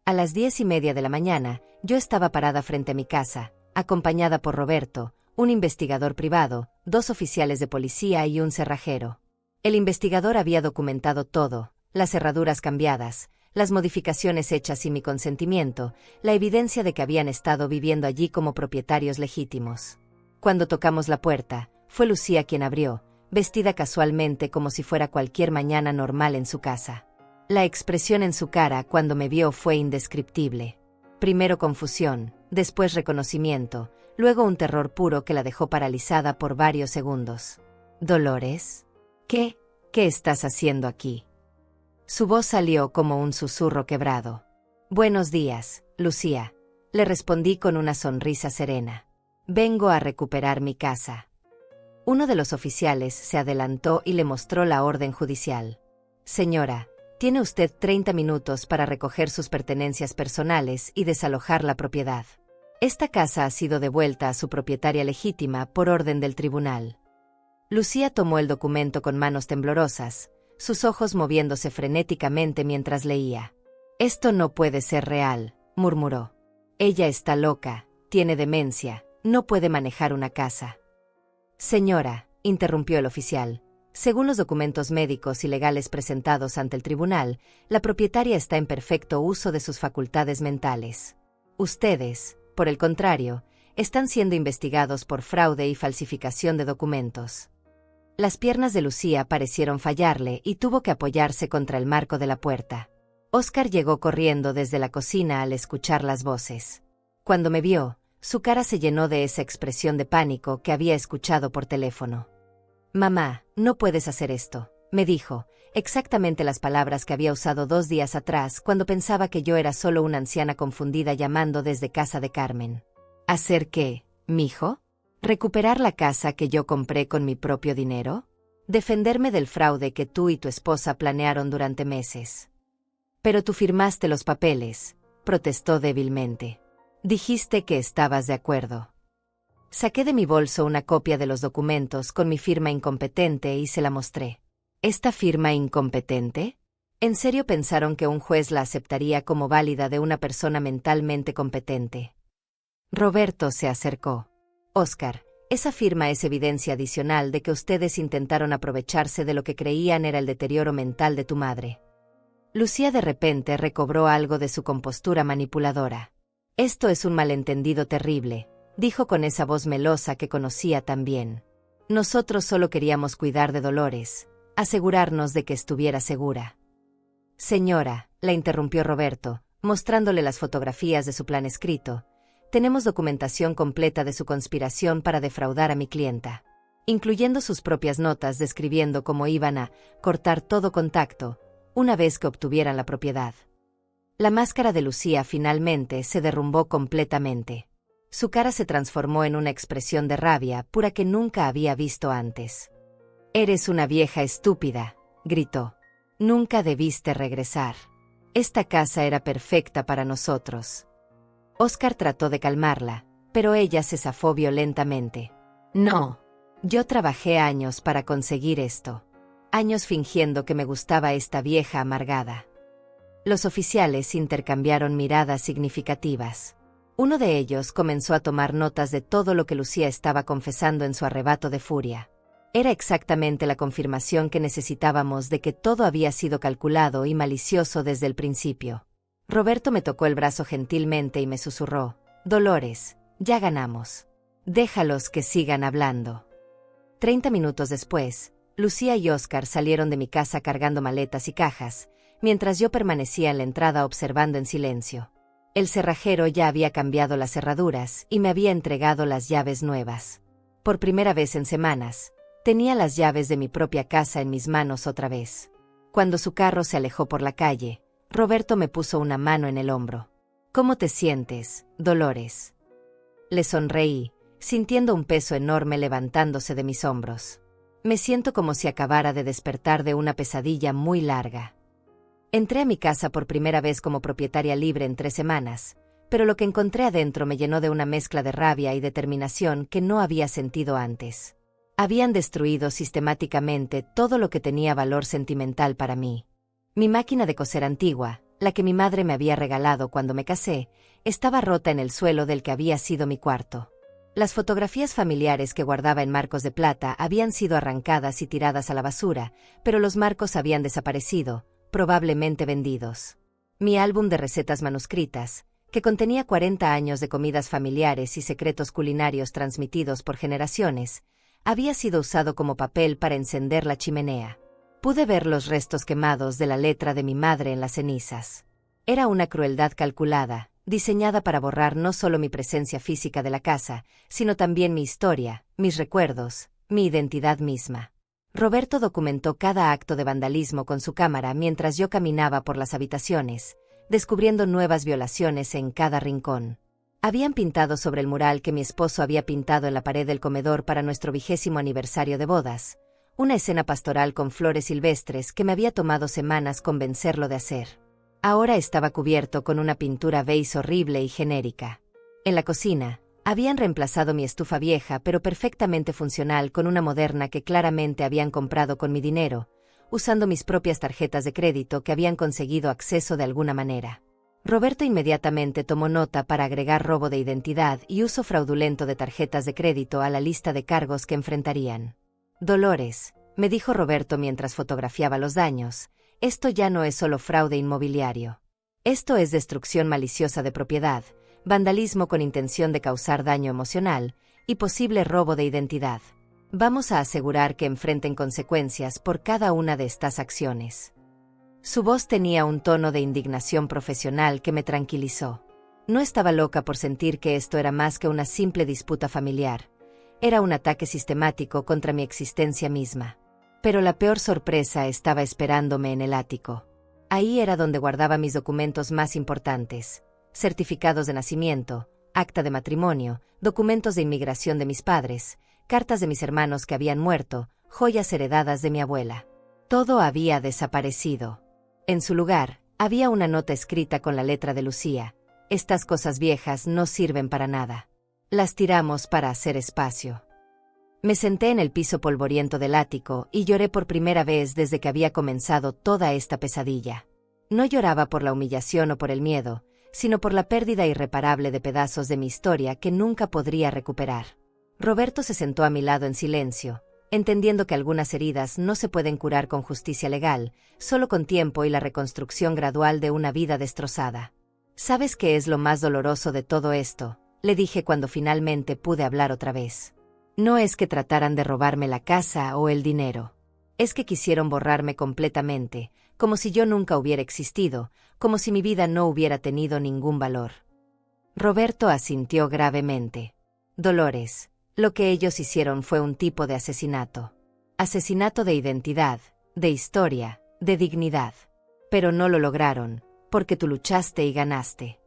A las 10:30 de la mañana, yo estaba parada frente a mi casa, acompañada por Roberto, un investigador privado, 2 oficiales de policía y un cerrajero. El investigador había documentado todo: las cerraduras cambiadas, las modificaciones hechas sin mi consentimiento, la evidencia de que habían estado viviendo allí como propietarios legítimos. Cuando tocamos la puerta, fue Lucía quien abrió, vestida casualmente como si fuera cualquier mañana normal en su casa. La expresión en su cara cuando me vio fue indescriptible. Primero confusión, después reconocimiento, luego un terror puro que la dejó paralizada por varios segundos. «¿Dolores? ¿Qué estás haciendo aquí?» Su voz salió como un susurro quebrado. «Buenos días, Lucía», le respondí con una sonrisa serena. «Vengo a recuperar mi casa». Uno de los oficiales se adelantó y le mostró la orden judicial. «Señora, tiene usted 30 minutos para recoger sus pertenencias personales y desalojar la propiedad. Esta casa ha sido devuelta a su propietaria legítima por orden del tribunal». Lucía tomó el documento con manos temblorosas, sus ojos moviéndose frenéticamente mientras leía. «Esto no puede ser real», murmuró. «Ella está loca, tiene demencia, no puede manejar una casa». «Señora», interrumpió el oficial, «según los documentos médicos y legales presentados ante el tribunal, la propietaria está en perfecto uso de sus facultades mentales. Ustedes, por el contrario, están siendo investigados por fraude y falsificación de documentos». Las piernas de Lucía parecieron fallarle y tuvo que apoyarse contra el marco de la puerta. Óscar llegó corriendo desde la cocina al escuchar las voces. Cuando me vio, su cara se llenó de esa expresión de pánico que había escuchado por teléfono. «Mamá, no puedes hacer esto», me dijo, exactamente las palabras que había usado 2 días atrás cuando pensaba que yo era solo una anciana confundida llamando desde casa de Carmen. «¿Hacer qué, mijo? ¿Recuperar la casa que yo compré con mi propio dinero? ¿Defenderme del fraude que tú y tu esposa planearon durante meses?» «Pero tú firmaste los papeles», protestó débilmente. «Dijiste que estabas de acuerdo». Saqué de mi bolso una copia de los documentos con mi firma incompetente y se la mostré. ¿Esta firma incompetente? ¿En serio pensaron que un juez la aceptaría como válida de una persona mentalmente competente? Roberto se acercó. «Óscar, esa firma es evidencia adicional de que ustedes intentaron aprovecharse de lo que creían era el deterioro mental de tu madre». Lucía de repente recobró algo de su compostura manipuladora. «Esto es un malentendido terrible», dijo con esa voz melosa que conocía tan bien. «Nosotros solo queríamos cuidar de Dolores, asegurarnos de que estuviera segura». «Señora», la interrumpió Roberto, mostrándole las fotografías de su plan escrito, «tenemos documentación completa de su conspiración para defraudar a mi clienta, incluyendo sus propias notas describiendo cómo iban a cortar todo contacto una vez que obtuvieran la propiedad». La máscara de Lucía finalmente se derrumbó completamente. Su cara se transformó en una expresión de rabia pura que nunca había visto antes. «Eres una vieja estúpida», gritó. «Nunca debiste regresar. Esta casa era perfecta para nosotros». Óscar trató de calmarla, pero ella se zafó violentamente. No. Yo trabajé años para conseguir esto. Años fingiendo que me gustaba esta vieja amargada. Los oficiales intercambiaron miradas significativas. Uno de ellos comenzó a tomar notas de todo lo que Lucía estaba confesando en su arrebato de furia. Era exactamente la confirmación que necesitábamos de que todo había sido calculado y malicioso desde el principio. Roberto me tocó el brazo gentilmente y me susurró: Dolores, ya ganamos. Déjalos que sigan hablando. 30 minutos después, Lucía y Óscar salieron de mi casa cargando maletas y cajas, mientras yo permanecía en la entrada observando en silencio. El cerrajero ya había cambiado las cerraduras y me había entregado las llaves nuevas. Por primera vez en semanas, tenía las llaves de mi propia casa en mis manos otra vez. Cuando su carro se alejó por la calle, Roberto me puso una mano en el hombro. ¿Cómo te sientes, Dolores? Le sonreí, sintiendo un peso enorme levantándose de mis hombros. Me siento como si acabara de despertar de una pesadilla muy larga. Entré a mi casa por primera vez como propietaria libre en 3 semanas, pero lo que encontré adentro me llenó de una mezcla de rabia y determinación que no había sentido antes. Habían destruido sistemáticamente todo lo que tenía valor sentimental para mí. Mi máquina de coser antigua, la que mi madre me había regalado cuando me casé, estaba rota en el suelo del que había sido mi cuarto. Las fotografías familiares que guardaba en marcos de plata habían sido arrancadas y tiradas a la basura, pero los marcos habían desaparecido, probablemente vendidos. Mi álbum de recetas manuscritas, que contenía 40 años de comidas familiares y secretos culinarios transmitidos por generaciones, había sido usado como papel para encender la chimenea. Pude ver los restos quemados de la letra de mi madre en las cenizas. Era una crueldad calculada, diseñada para borrar no solo mi presencia física de la casa, sino también mi historia, mis recuerdos, mi identidad misma. Roberto documentó cada acto de vandalismo con su cámara mientras yo caminaba por las habitaciones, descubriendo nuevas violaciones en cada rincón. Habían pintado sobre el mural que mi esposo había pintado en la pared del comedor para nuestro 20º aniversario de bodas, una escena pastoral con flores silvestres que me había tomado semanas convencerlo de hacer. Ahora estaba cubierto con una pintura beige horrible y genérica. En la cocina, habían reemplazado mi estufa vieja pero perfectamente funcional con una moderna que claramente habían comprado con mi dinero, usando mis propias tarjetas de crédito que habían conseguido acceso de alguna manera. Roberto inmediatamente tomó nota para agregar robo de identidad y uso fraudulento de tarjetas de crédito a la lista de cargos que enfrentarían. Dolores, me dijo Roberto mientras fotografiaba los daños, esto ya no es solo fraude inmobiliario. Esto es destrucción maliciosa de propiedad, vandalismo con intención de causar daño emocional y posible robo de identidad. Vamos a asegurar que enfrenten consecuencias por cada una de estas acciones. Su voz tenía un tono de indignación profesional que me tranquilizó. No estaba loca por sentir que esto era más que una simple disputa familiar. Era un ataque sistemático contra mi existencia misma. Pero la peor sorpresa estaba esperándome en el ático. Ahí era donde guardaba mis documentos más importantes: certificados de nacimiento, acta de matrimonio, documentos de inmigración de mis padres, cartas de mis hermanos que habían muerto, joyas heredadas de mi abuela. Todo había desaparecido. En su lugar, había una nota escrita con la letra de Lucía: estas cosas viejas no sirven para nada. Las tiramos para hacer espacio. Me senté en el piso polvoriento del ático y lloré por primera vez desde que había comenzado toda esta pesadilla. No lloraba por la humillación o por el miedo, sino por la pérdida irreparable de pedazos de mi historia que nunca podría recuperar. Roberto se sentó a mi lado en silencio, entendiendo que algunas heridas no se pueden curar con justicia legal, solo con tiempo y la reconstrucción gradual de una vida destrozada. ¿Sabes qué es lo más doloroso de todo esto?, le dije cuando finalmente pude hablar otra vez. No es que trataran de robarme la casa o el dinero. Es que quisieron borrarme completamente, como si yo nunca hubiera existido, como si mi vida no hubiera tenido ningún valor. Roberto asintió gravemente. Dolores, lo que ellos hicieron fue un tipo de asesinato. Asesinato de identidad, de historia, de dignidad. Pero no lo lograron, porque tú luchaste y ganaste.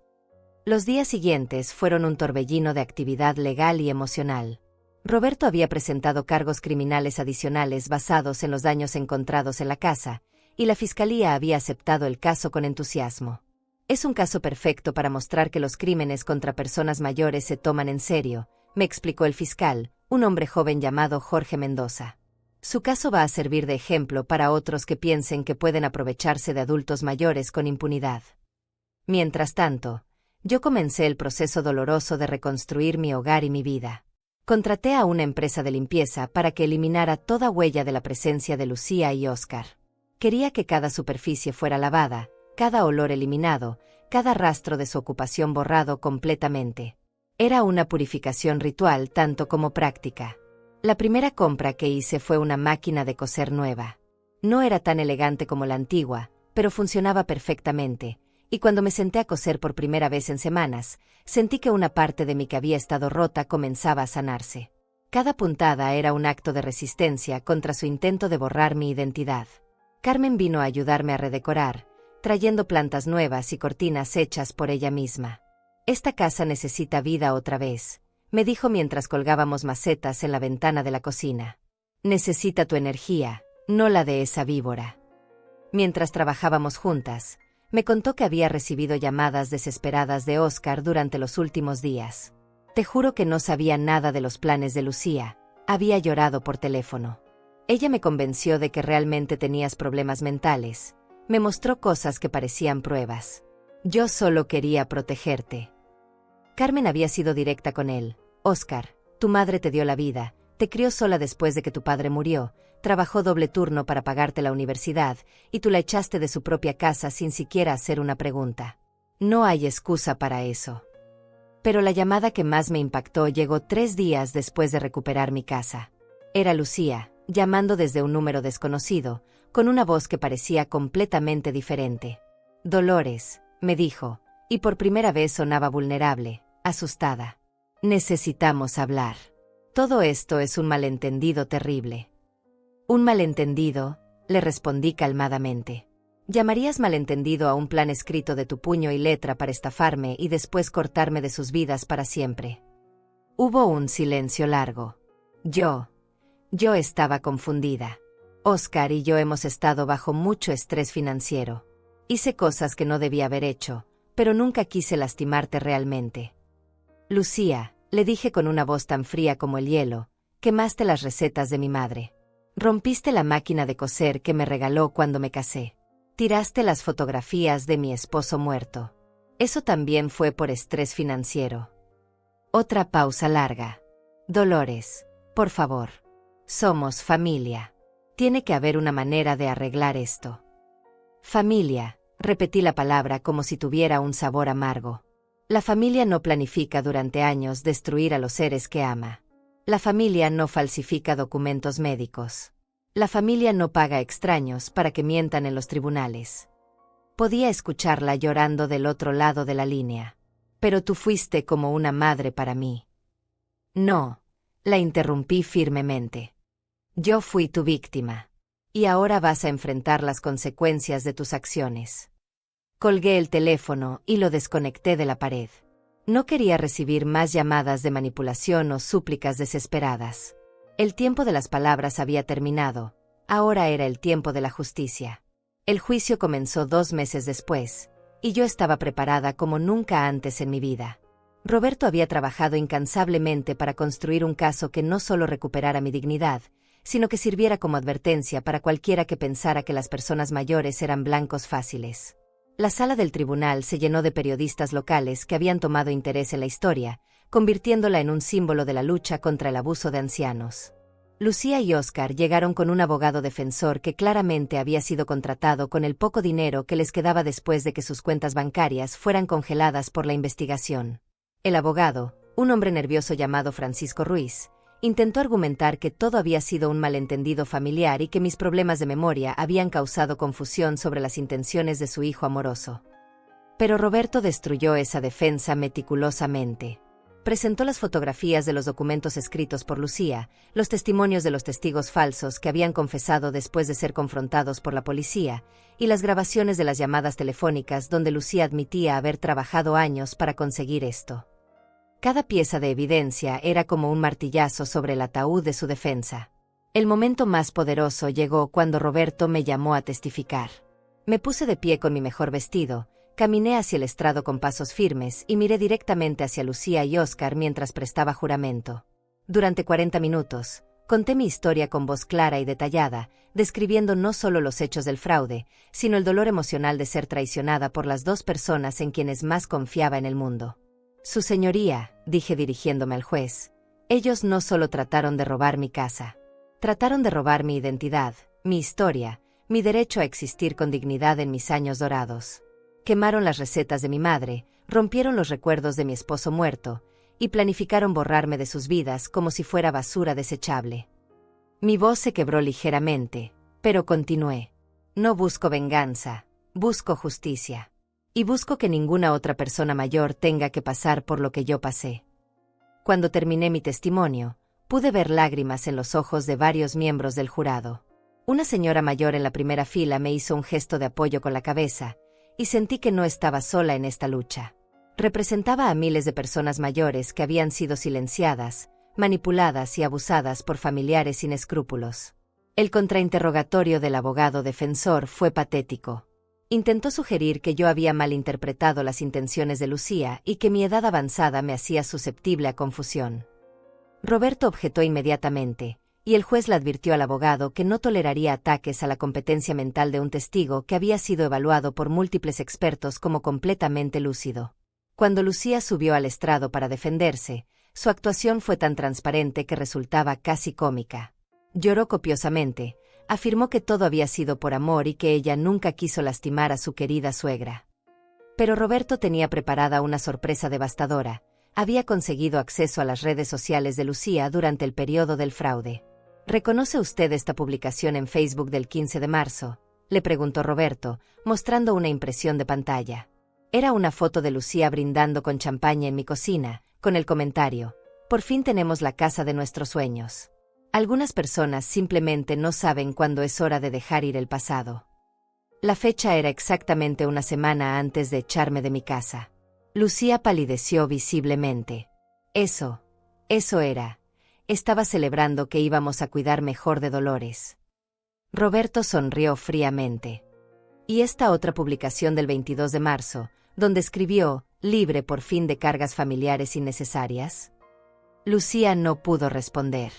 Los días siguientes fueron un torbellino de actividad legal y emocional. Roberto había presentado cargos criminales adicionales basados en los daños encontrados en la casa, y la fiscalía había aceptado el caso con entusiasmo. Es un caso perfecto para mostrar que los crímenes contra personas mayores se toman en serio, me explicó el fiscal, un hombre joven llamado Jorge Mendoza. Su caso va a servir de ejemplo para otros que piensen que pueden aprovecharse de adultos mayores con impunidad. Mientras tanto, yo comencé el proceso doloroso de reconstruir mi hogar y mi vida. Contraté a una empresa de limpieza para que eliminara toda huella de la presencia de Lucía y Óscar. Quería que cada superficie fuera lavada, cada olor eliminado, cada rastro de su ocupación borrado completamente. Era una purificación ritual tanto como práctica. La primera compra que hice fue una máquina de coser nueva. No era tan elegante como la antigua, pero funcionaba perfectamente, y cuando me senté a coser por primera vez en semanas, sentí que una parte de mí que había estado rota comenzaba a sanarse. Cada puntada era un acto de resistencia contra su intento de borrar mi identidad. Carmen vino a ayudarme a redecorar, trayendo plantas nuevas y cortinas hechas por ella misma. «Esta casa necesita vida otra vez», me dijo mientras colgábamos macetas en la ventana de la cocina. «Necesita tu energía, no la de esa víbora». Mientras trabajábamos juntas, me contó que había recibido llamadas desesperadas de Óscar durante los últimos días. «Te juro que no sabía nada de los planes de Lucía», había llorado por teléfono. Ella me convenció de que realmente tenías problemas mentales. Me mostró cosas que parecían pruebas. «Yo solo quería protegerte». Carmen había sido directa con él. «Óscar, tu madre te dio la vida, te crió sola después de que tu padre murió, trabajó doble turno para pagarte la universidad, y tú la echaste de su propia casa sin siquiera hacer una pregunta. No hay excusa para eso». Pero la llamada que más me impactó llegó 3 días después de recuperar mi casa. Era Lucía, llamando desde un número desconocido, con una voz que parecía completamente diferente. «Dolores», me dijo, y por primera vez sonaba vulnerable, asustada. «Necesitamos hablar. Todo esto es un malentendido terrible». «¿Un malentendido?», le respondí calmadamente. «¿Llamarías malentendido a un plan escrito de tu puño y letra para estafarme y después cortarme de sus vidas para siempre?» Hubo un silencio largo. Yo estaba confundida. Óscar y yo hemos estado bajo mucho estrés financiero. Hice cosas que no debía haber hecho, pero nunca quise lastimarte realmente. «Lucía», le dije con una voz tan fría como el hielo, «quemaste las recetas de mi madre. Rompiste la máquina de coser que me regaló cuando me casé. Tiraste las fotografías de mi esposo muerto. Eso también fue por estrés financiero». Otra pausa larga. «Dolores, por favor. Somos familia. Tiene que haber una manera de arreglar esto». «Familia», repetí la palabra como si tuviera un sabor amargo. La familia no planifica durante años destruir a los seres que ama. La familia no falsifica documentos médicos. La familia no paga extraños para que mientan en los tribunales. Podía escucharla llorando del otro lado de la línea. «Pero tú fuiste como una madre para mí». «No», la interrumpí firmemente. «Yo fui tu víctima. Y ahora vas a enfrentar las consecuencias de tus acciones». Colgué el teléfono y lo desconecté de la pared. No quería recibir más llamadas de manipulación o súplicas desesperadas. El tiempo de las palabras había terminado, ahora era el tiempo de la justicia. El juicio comenzó 2 meses después, y yo estaba preparada como nunca antes en mi vida. Roberto había trabajado incansablemente para construir un caso que no solo recuperara mi dignidad, sino que sirviera como advertencia para cualquiera que pensara que las personas mayores eran blancos fáciles. La sala del tribunal se llenó de periodistas locales que habían tomado interés en la historia, convirtiéndola en un símbolo de la lucha contra el abuso de ancianos. Lucía y Óscar llegaron con un abogado defensor que claramente había sido contratado con el poco dinero que les quedaba después de que sus cuentas bancarias fueran congeladas por la investigación. El abogado, un hombre nervioso llamado Francisco Ruiz, intentó argumentar que todo había sido un malentendido familiar y que mis problemas de memoria habían causado confusión sobre las intenciones de su hijo amoroso. Pero Roberto destruyó esa defensa meticulosamente. Presentó las fotografías de los documentos escritos por Lucía, los testimonios de los testigos falsos que habían confesado después de ser confrontados por la policía, y las grabaciones de las llamadas telefónicas donde Lucía admitía haber trabajado años para conseguir esto. Cada pieza de evidencia era como un martillazo sobre el ataúd de su defensa. El momento más poderoso llegó cuando Roberto me llamó a testificar. Me puse de pie con mi mejor vestido, Caminé hacia el estrado con pasos firmes y miré directamente hacia Lucía y Óscar mientras prestaba juramento. Durante 40 minutos, conté mi historia con voz clara y detallada, describiendo no solo los hechos del fraude, sino el dolor emocional de ser traicionada por las dos personas en quienes más confiaba en el mundo. Su señoría, dije dirigiéndome al juez, ellos no solo trataron de robar mi casa. Trataron de robar mi identidad, mi historia, mi derecho a existir con dignidad en mis años dorados. Quemaron las recetas de mi madre, rompieron los recuerdos de mi esposo muerto, y planificaron borrarme de sus vidas como si fuera basura desechable. Mi voz se quebró ligeramente, pero continué. No busco venganza, busco justicia. Y busco que ninguna otra persona mayor tenga que pasar por lo que yo pasé. Cuando terminé mi testimonio, pude ver lágrimas en los ojos de varios miembros del jurado. Una señora mayor en la primera fila me hizo un gesto de apoyo con la cabeza, y sentí que no estaba sola en esta lucha. Representaba a miles de personas mayores que habían sido silenciadas, manipuladas y abusadas por familiares sin escrúpulos. El contrainterrogatorio del abogado defensor fue patético. Intentó sugerir que yo había malinterpretado las intenciones de Lucía y que mi edad avanzada me hacía susceptible a confusión. Roberto objetó inmediatamente, y el juez le advirtió al abogado que no toleraría ataques a la competencia mental de un testigo que había sido evaluado por múltiples expertos como completamente lúcido. Cuando Lucía subió al estrado para defenderse, su actuación fue tan transparente que resultaba casi cómica. Lloró copiosamente, afirmó que todo había sido por amor y que ella nunca quiso lastimar a su querida suegra. Pero Roberto tenía preparada una sorpresa devastadora. Había conseguido acceso a las redes sociales de Lucía durante el periodo del fraude. ¿Reconoce usted esta publicación en Facebook del 15 de marzo? Le preguntó Roberto, mostrando una impresión de pantalla. Era una foto de Lucía brindando con champaña en mi cocina, con el comentario: «Por fin tenemos la casa de nuestros sueños». Algunas personas simplemente no saben cuándo es hora de dejar ir el pasado. La fecha era exactamente una semana antes de echarme de mi casa. Lucía palideció visiblemente. Eso era. Estaba celebrando que íbamos a cuidar mejor de Dolores. Roberto sonrió fríamente. ¿Y esta otra publicación del 22 de marzo, donde escribió, libre por fin de cargas familiares innecesarias? Lucía no pudo responder.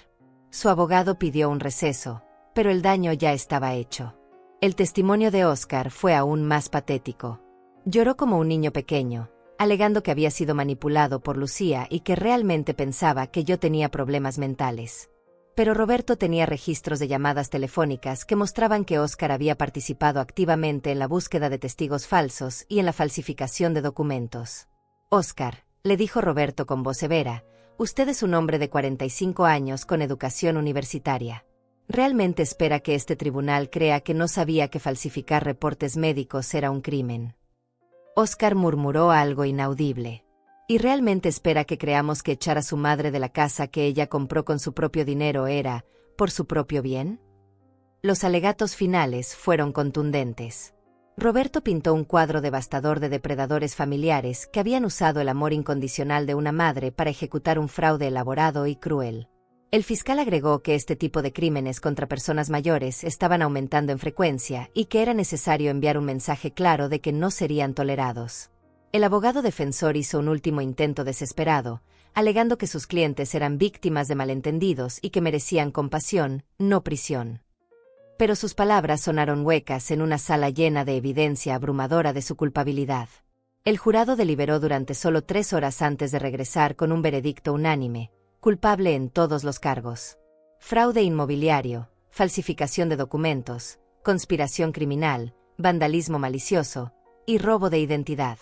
Su abogado pidió un receso, pero el daño ya estaba hecho. El testimonio de Óscar fue aún más patético. Lloró como un niño pequeño, alegando que había sido manipulado por Lucía y que realmente pensaba que yo tenía problemas mentales. Pero Roberto tenía registros de llamadas telefónicas que mostraban que Óscar había participado activamente en la búsqueda de testigos falsos y en la falsificación de documentos. «Óscar», le dijo Roberto con voz severa, «usted es un hombre de 45 años con educación universitaria. ¿Realmente espera que este tribunal crea que no sabía que falsificar reportes médicos era un crimen?» Óscar murmuró algo inaudible. ¿Y realmente espera que creamos que echar a su madre de la casa que ella compró con su propio dinero era, por su propio bien? Los alegatos finales fueron contundentes. Roberto pintó un cuadro devastador de depredadores familiares que habían usado el amor incondicional de una madre para ejecutar un fraude elaborado y cruel. El fiscal agregó que este tipo de crímenes contra personas mayores estaban aumentando en frecuencia y que era necesario enviar un mensaje claro de que no serían tolerados. El abogado defensor hizo un último intento desesperado, alegando que sus clientes eran víctimas de malentendidos y que merecían compasión, no prisión. Pero sus palabras sonaron huecas en una sala llena de evidencia abrumadora de su culpabilidad. El jurado deliberó durante solo 3 horas antes de regresar con un veredicto unánime: culpable en todos los cargos. Fraude inmobiliario, falsificación de documentos, conspiración criminal, vandalismo malicioso y robo de identidad.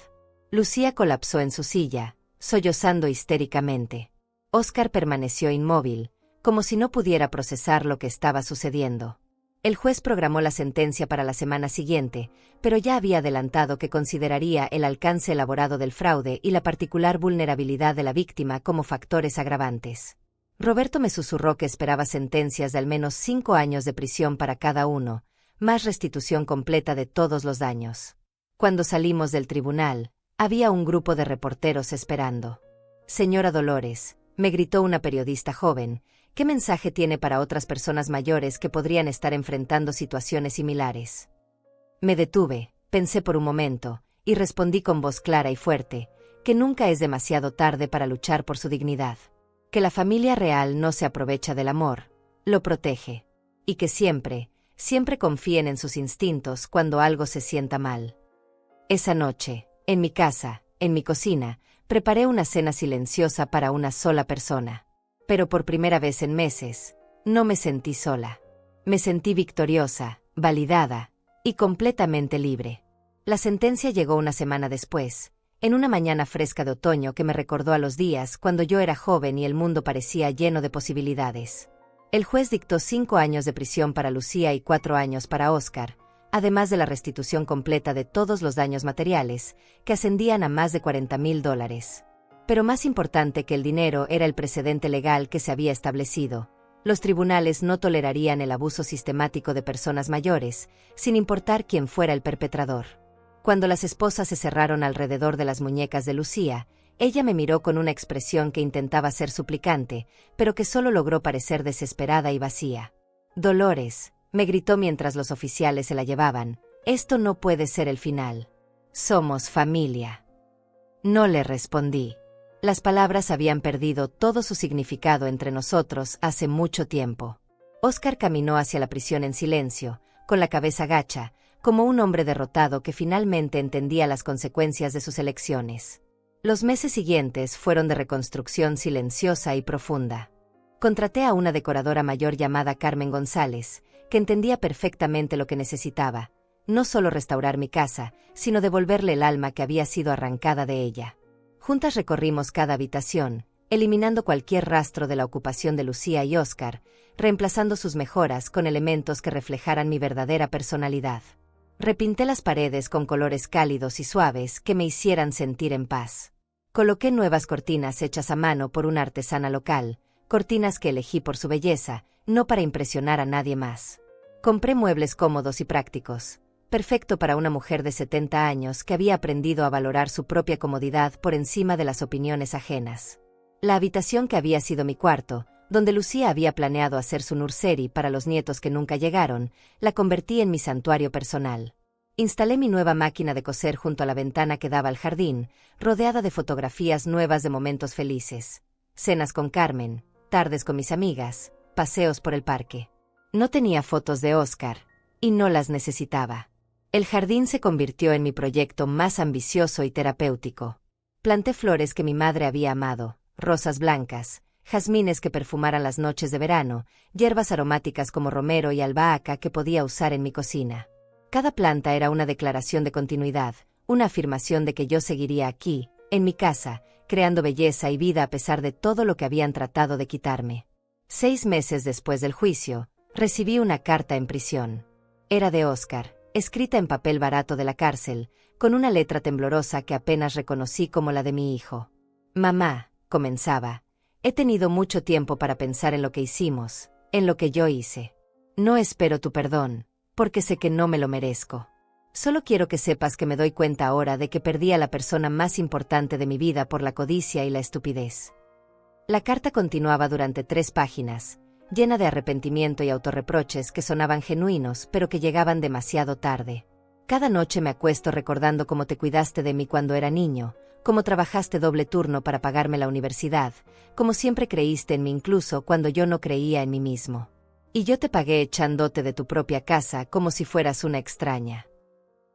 Lucía colapsó en su silla, sollozando histéricamente. Óscar permaneció inmóvil, como si no pudiera procesar lo que estaba sucediendo. El juez programó la sentencia para la semana siguiente, pero ya había adelantado que consideraría el alcance elaborado del fraude y la particular vulnerabilidad de la víctima como factores agravantes. Roberto me susurró que esperaba sentencias de al menos 5 años de prisión para cada uno, más restitución completa de todos los daños. Cuando salimos del tribunal, había un grupo de reporteros esperando. «Señora Dolores», me gritó una periodista joven, «¿qué mensaje tiene para otras personas mayores que podrían estar enfrentando situaciones similares?» Me detuve, pensé por un momento, y respondí con voz clara y fuerte, que nunca es demasiado tarde para luchar por su dignidad. Que la familia real no se aprovecha del amor, lo protege. Y que siempre, siempre confíen en sus instintos cuando algo se sienta mal. Esa noche, en mi casa, en mi cocina, preparé una cena silenciosa para una sola persona. Pero por primera vez en meses, no me sentí sola. Me sentí victoriosa, validada y completamente libre. La sentencia llegó una semana después, en una mañana fresca de otoño que me recordó a los días cuando yo era joven y el mundo parecía lleno de posibilidades. El juez dictó 5 años de prisión para Lucía y 4 años para Oscar, además de la restitución completa de todos los daños materiales, que ascendían a más de $40,000. Pero más importante que el dinero era el precedente legal que se había establecido. Los tribunales no tolerarían el abuso sistemático de personas mayores, sin importar quién fuera el perpetrador. Cuando las esposas se cerraron alrededor de las muñecas de Lucía, ella me miró con una expresión que intentaba ser suplicante, pero que solo logró parecer desesperada y vacía. «Dolores», me gritó mientras los oficiales se la llevaban, «esto no puede ser el final. Somos familia». No le respondí. Las palabras habían perdido todo su significado entre nosotros hace mucho tiempo. Oscar caminó hacia la prisión en silencio, con la cabeza gacha, como un hombre derrotado que finalmente entendía las consecuencias de sus elecciones. Los meses siguientes fueron de reconstrucción silenciosa y profunda. Contraté a una decoradora mayor llamada Carmen González, que entendía perfectamente lo que necesitaba, no solo restaurar mi casa, sino devolverle el alma que había sido arrancada de ella. Juntas recorrimos cada habitación, eliminando cualquier rastro de la ocupación de Lucía y Oscar, reemplazando sus mejoras con elementos que reflejaran mi verdadera personalidad. Repinté las paredes con colores cálidos y suaves que me hicieran sentir en paz. Coloqué nuevas cortinas hechas a mano por una artesana local, cortinas que elegí por su belleza, no para impresionar a nadie más. Compré muebles cómodos y prácticos, perfecto para una mujer de 70 años que había aprendido a valorar su propia comodidad por encima de las opiniones ajenas. La habitación que había sido mi cuarto, donde Lucía había planeado hacer su nursery para los nietos que nunca llegaron, la convertí en mi santuario personal. Instalé mi nueva máquina de coser junto a la ventana que daba al jardín, rodeada de fotografías nuevas de momentos felices. Cenas con Carmen, tardes con mis amigas, paseos por el parque. No tenía fotos de Oscar, y no las necesitaba. El jardín se convirtió en mi proyecto más ambicioso y terapéutico. Planté flores que mi madre había amado, rosas blancas, jazmines que perfumaran las noches de verano, hierbas aromáticas como romero y albahaca que podía usar en mi cocina. Cada planta era una declaración de continuidad, una afirmación de que yo seguiría aquí, en mi casa, creando belleza y vida a pesar de todo lo que habían tratado de quitarme. 6 meses después del juicio, recibí una carta en prisión. Era de Oscar, escrita en papel barato de la cárcel, con una letra temblorosa que apenas reconocí como la de mi hijo. «Mamá», comenzaba, «he tenido mucho tiempo para pensar en lo que hicimos, en lo que yo hice. No espero tu perdón, porque sé que no me lo merezco. Solo quiero que sepas que me doy cuenta ahora de que perdí a la persona más importante de mi vida por la codicia y la estupidez». La carta continuaba durante 3 páginas, llena de arrepentimiento y autorreproches que sonaban genuinos pero que llegaban demasiado tarde. «Cada noche me acuesto recordando cómo te cuidaste de mí cuando era niño, cómo trabajaste doble turno para pagarme la universidad, cómo siempre creíste en mí incluso cuando yo no creía en mí mismo. Y yo te pagué echándote de tu propia casa como si fueras una extraña».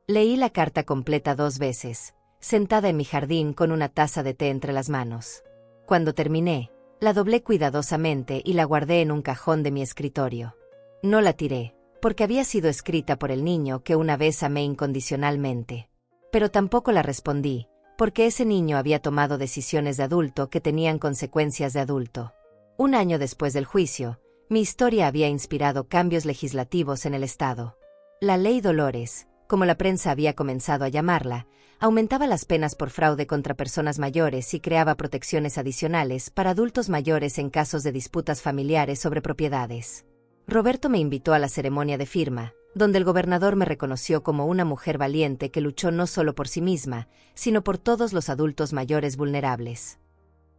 Leí la carta completa 2 veces, sentada en mi jardín con una taza de té entre las manos. Cuando terminé, la doblé cuidadosamente y la guardé en un cajón de mi escritorio. No la tiré, porque había sido escrita por el niño que una vez amé incondicionalmente. Pero tampoco la respondí, porque ese niño había tomado decisiones de adulto que tenían consecuencias de adulto. 1 año después del juicio, mi historia había inspirado cambios legislativos en el Estado. La Ley Dolores, como la prensa había comenzado a llamarla, aumentaba las penas por fraude contra personas mayores y creaba protecciones adicionales para adultos mayores en casos de disputas familiares sobre propiedades. Roberto me invitó a la ceremonia de firma, donde el gobernador me reconoció como una mujer valiente que luchó no solo por sí misma, sino por todos los adultos mayores vulnerables.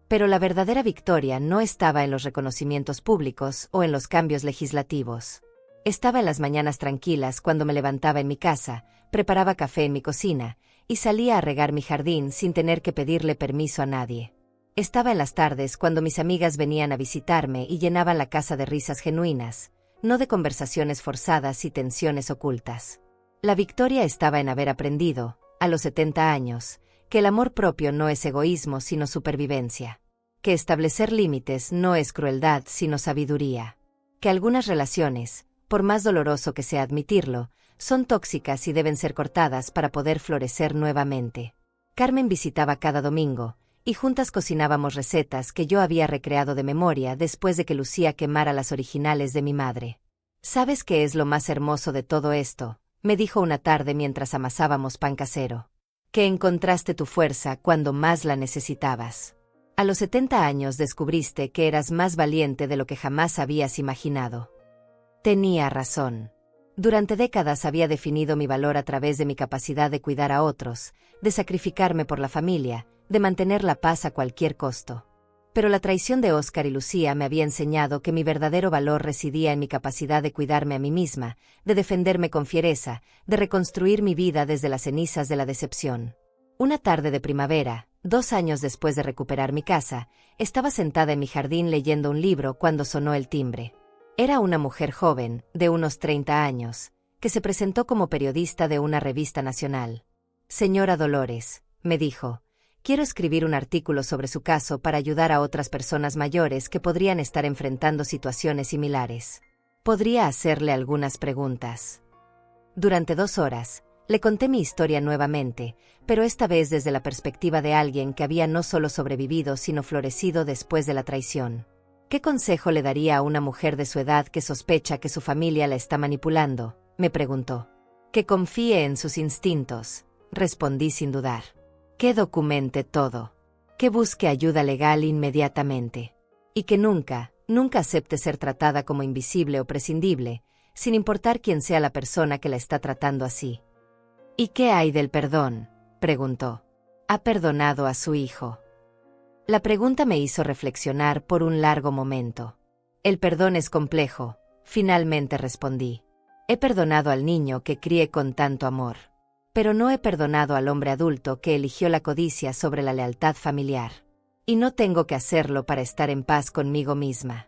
Pero la verdadera victoria no estaba en los reconocimientos públicos o en los cambios legislativos. Estaba en las mañanas tranquilas cuando me levantaba en mi casa, preparaba café en mi cocina, y salía a regar mi jardín sin tener que pedirle permiso a nadie. Estaba en las tardes cuando mis amigas venían a visitarme y llenaban la casa de risas genuinas, no de conversaciones forzadas y tensiones ocultas. La victoria estaba en haber aprendido, a los 70 años, que el amor propio no es egoísmo sino supervivencia, que establecer límites no es crueldad sino sabiduría, que algunas relaciones, por más doloroso que sea admitirlo, son tóxicas y deben ser cortadas para poder florecer nuevamente. Carmen visitaba cada domingo, y juntas cocinábamos recetas que yo había recreado de memoria después de que Lucía quemara las originales de mi madre. ¿Sabes qué es lo más hermoso de todo esto?, me dijo una tarde mientras amasábamos pan casero. Que encontraste tu fuerza cuando más la necesitabas. A los 70 años descubriste que eras más valiente de lo que jamás habías imaginado. Tenía razón. Durante décadas había definido mi valor a través de mi capacidad de cuidar a otros, de sacrificarme por la familia, de mantener la paz a cualquier costo. Pero la traición de Óscar y Lucía me había enseñado que mi verdadero valor residía en mi capacidad de cuidarme a mí misma, de defenderme con fiereza, de reconstruir mi vida desde las cenizas de la decepción. Una tarde de primavera, 2 años después de recuperar mi casa, estaba sentada en mi jardín leyendo un libro cuando sonó el timbre. Era una mujer joven, de unos 30 años, que se presentó como periodista de una revista nacional. «Señora Dolores», me dijo, «quiero escribir un artículo sobre su caso para ayudar a otras personas mayores que podrían estar enfrentando situaciones similares. ¿Podría hacerle algunas preguntas?». Durante 2 horas, le conté mi historia nuevamente, pero esta vez desde la perspectiva de alguien que había no solo sobrevivido sino florecido después de la traición. «¿Qué consejo le daría a una mujer de su edad que sospecha que su familia la está manipulando?», me preguntó. «Que confíe en sus instintos», respondí sin dudar. «Que documente todo. Que busque ayuda legal inmediatamente. Y que nunca acepte ser tratada como invisible o prescindible, sin importar quién sea la persona que la está tratando así». «¿Y qué hay del perdón?», preguntó. «¿Ha perdonado a su hijo?». La pregunta me hizo reflexionar por un largo momento. «El perdón es complejo», finalmente respondí. «He perdonado al niño que crié con tanto amor. Pero no he perdonado al hombre adulto que eligió la codicia sobre la lealtad familiar. Y no tengo que hacerlo para estar en paz conmigo misma».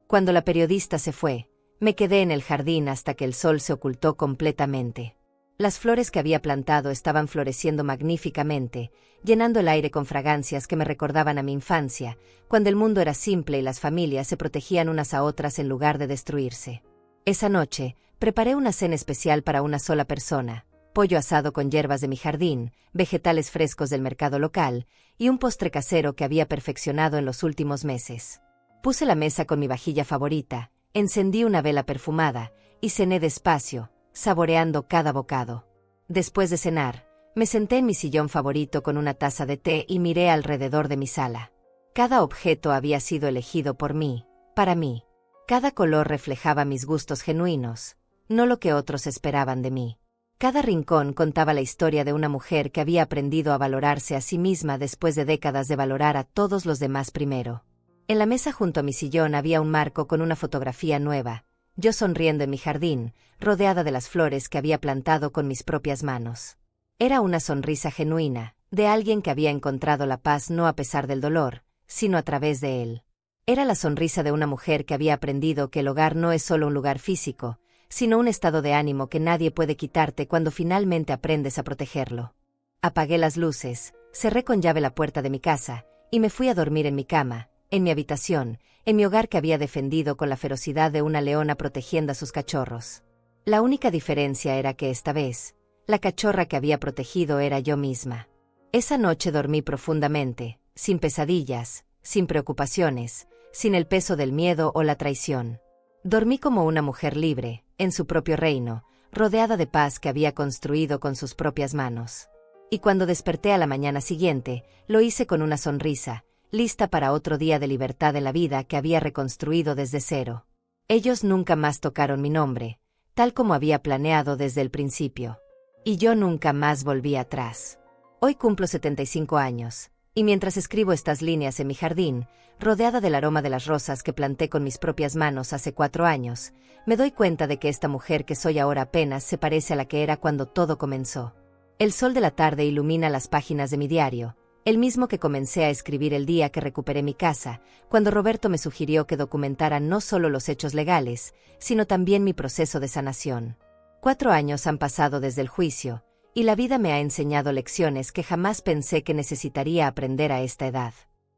Cuando la periodista se fue, me quedé en el jardín hasta que el sol se ocultó completamente. Las flores que había plantado estaban floreciendo magníficamente, llenando el aire con fragancias que me recordaban a mi infancia, cuando el mundo era simple y las familias se protegían unas a otras en lugar de destruirse. Esa noche, preparé una cena especial para una sola persona: pollo asado con hierbas de mi jardín, vegetales frescos del mercado local, y un postre casero que había perfeccionado en los últimos meses. Puse la mesa con mi vajilla favorita, encendí una vela perfumada, y cené despacio, saboreando cada bocado. Después de cenar, me senté en mi sillón favorito con una taza de té y miré alrededor de mi sala. Cada objeto había sido elegido por mí, para mí. Cada color reflejaba mis gustos genuinos, no lo que otros esperaban de mí. Cada rincón contaba la historia de una mujer que había aprendido a valorarse a sí misma después de décadas de valorar a todos los demás primero. En la mesa junto a mi sillón había un marco con una fotografía nueva, yo sonriendo en mi jardín, rodeada de las flores que había plantado con mis propias manos. Era una sonrisa genuina, de alguien que había encontrado la paz no a pesar del dolor, sino a través de él. Era la sonrisa de una mujer que había aprendido que el hogar no es solo un lugar físico, sino un estado de ánimo que nadie puede quitarte cuando finalmente aprendes a protegerlo. Apagué las luces, cerré con llave la puerta de mi casa, y me fui a dormir en mi cama, en mi habitación, en mi hogar que había defendido con la ferocidad de una leona protegiendo a sus cachorros. La única diferencia era que esta vez, la cachorra que había protegido era yo misma. Esa noche dormí profundamente, sin pesadillas, sin preocupaciones, sin el peso del miedo o la traición. Dormí como una mujer libre, en su propio reino, rodeada de paz que había construido con sus propias manos. Y cuando desperté a la mañana siguiente, lo hice con una sonrisa, lista para otro día de libertad en la vida que había reconstruido desde cero. Ellos nunca más tocaron mi nombre, tal como había planeado desde el principio. Y yo nunca más volví atrás. Hoy cumplo 75 años, y mientras escribo estas líneas en mi jardín, rodeada del aroma de las rosas que planté con mis propias manos hace 4 años, me doy cuenta de que esta mujer que soy ahora apenas se parece a la que era cuando todo comenzó. El sol de la tarde ilumina las páginas de mi diario, el mismo que comencé a escribir el día que recuperé mi casa, cuando Roberto me sugirió que documentara no solo los hechos legales, sino también mi proceso de sanación. 4 años han pasado desde el juicio, y la vida me ha enseñado lecciones que jamás pensé que necesitaría aprender a esta edad.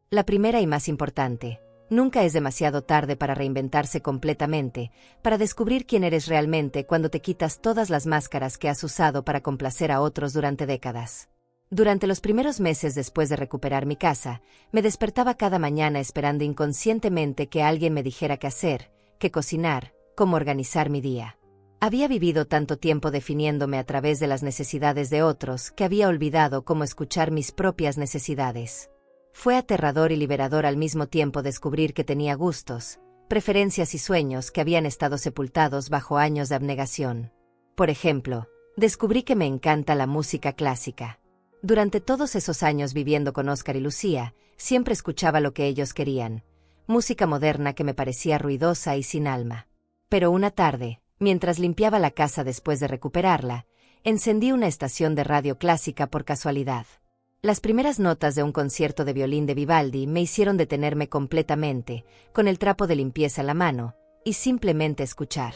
La primera y más importante: nunca es demasiado tarde para reinventarse completamente, para descubrir quién eres realmente cuando te quitas todas las máscaras que has usado para complacer a otros durante décadas. Durante los primeros meses después de recuperar mi casa, me despertaba cada mañana esperando inconscientemente que alguien me dijera qué hacer, qué cocinar, cómo organizar mi día. Había vivido tanto tiempo definiéndome a través de las necesidades de otros que había olvidado cómo escuchar mis propias necesidades. Fue aterrador y liberador al mismo tiempo descubrir que tenía gustos, preferencias y sueños que habían estado sepultados bajo años de abnegación. Por ejemplo, descubrí que me encanta la música clásica. Durante todos esos años viviendo con Óscar y Lucía, siempre escuchaba lo que ellos querían: música moderna que me parecía ruidosa y sin alma. Pero una tarde, mientras limpiaba la casa después de recuperarla, encendí una estación de radio clásica por casualidad. Las primeras notas de un concierto de violín de Vivaldi me hicieron detenerme completamente, con el trapo de limpieza en la mano, y simplemente escuchar.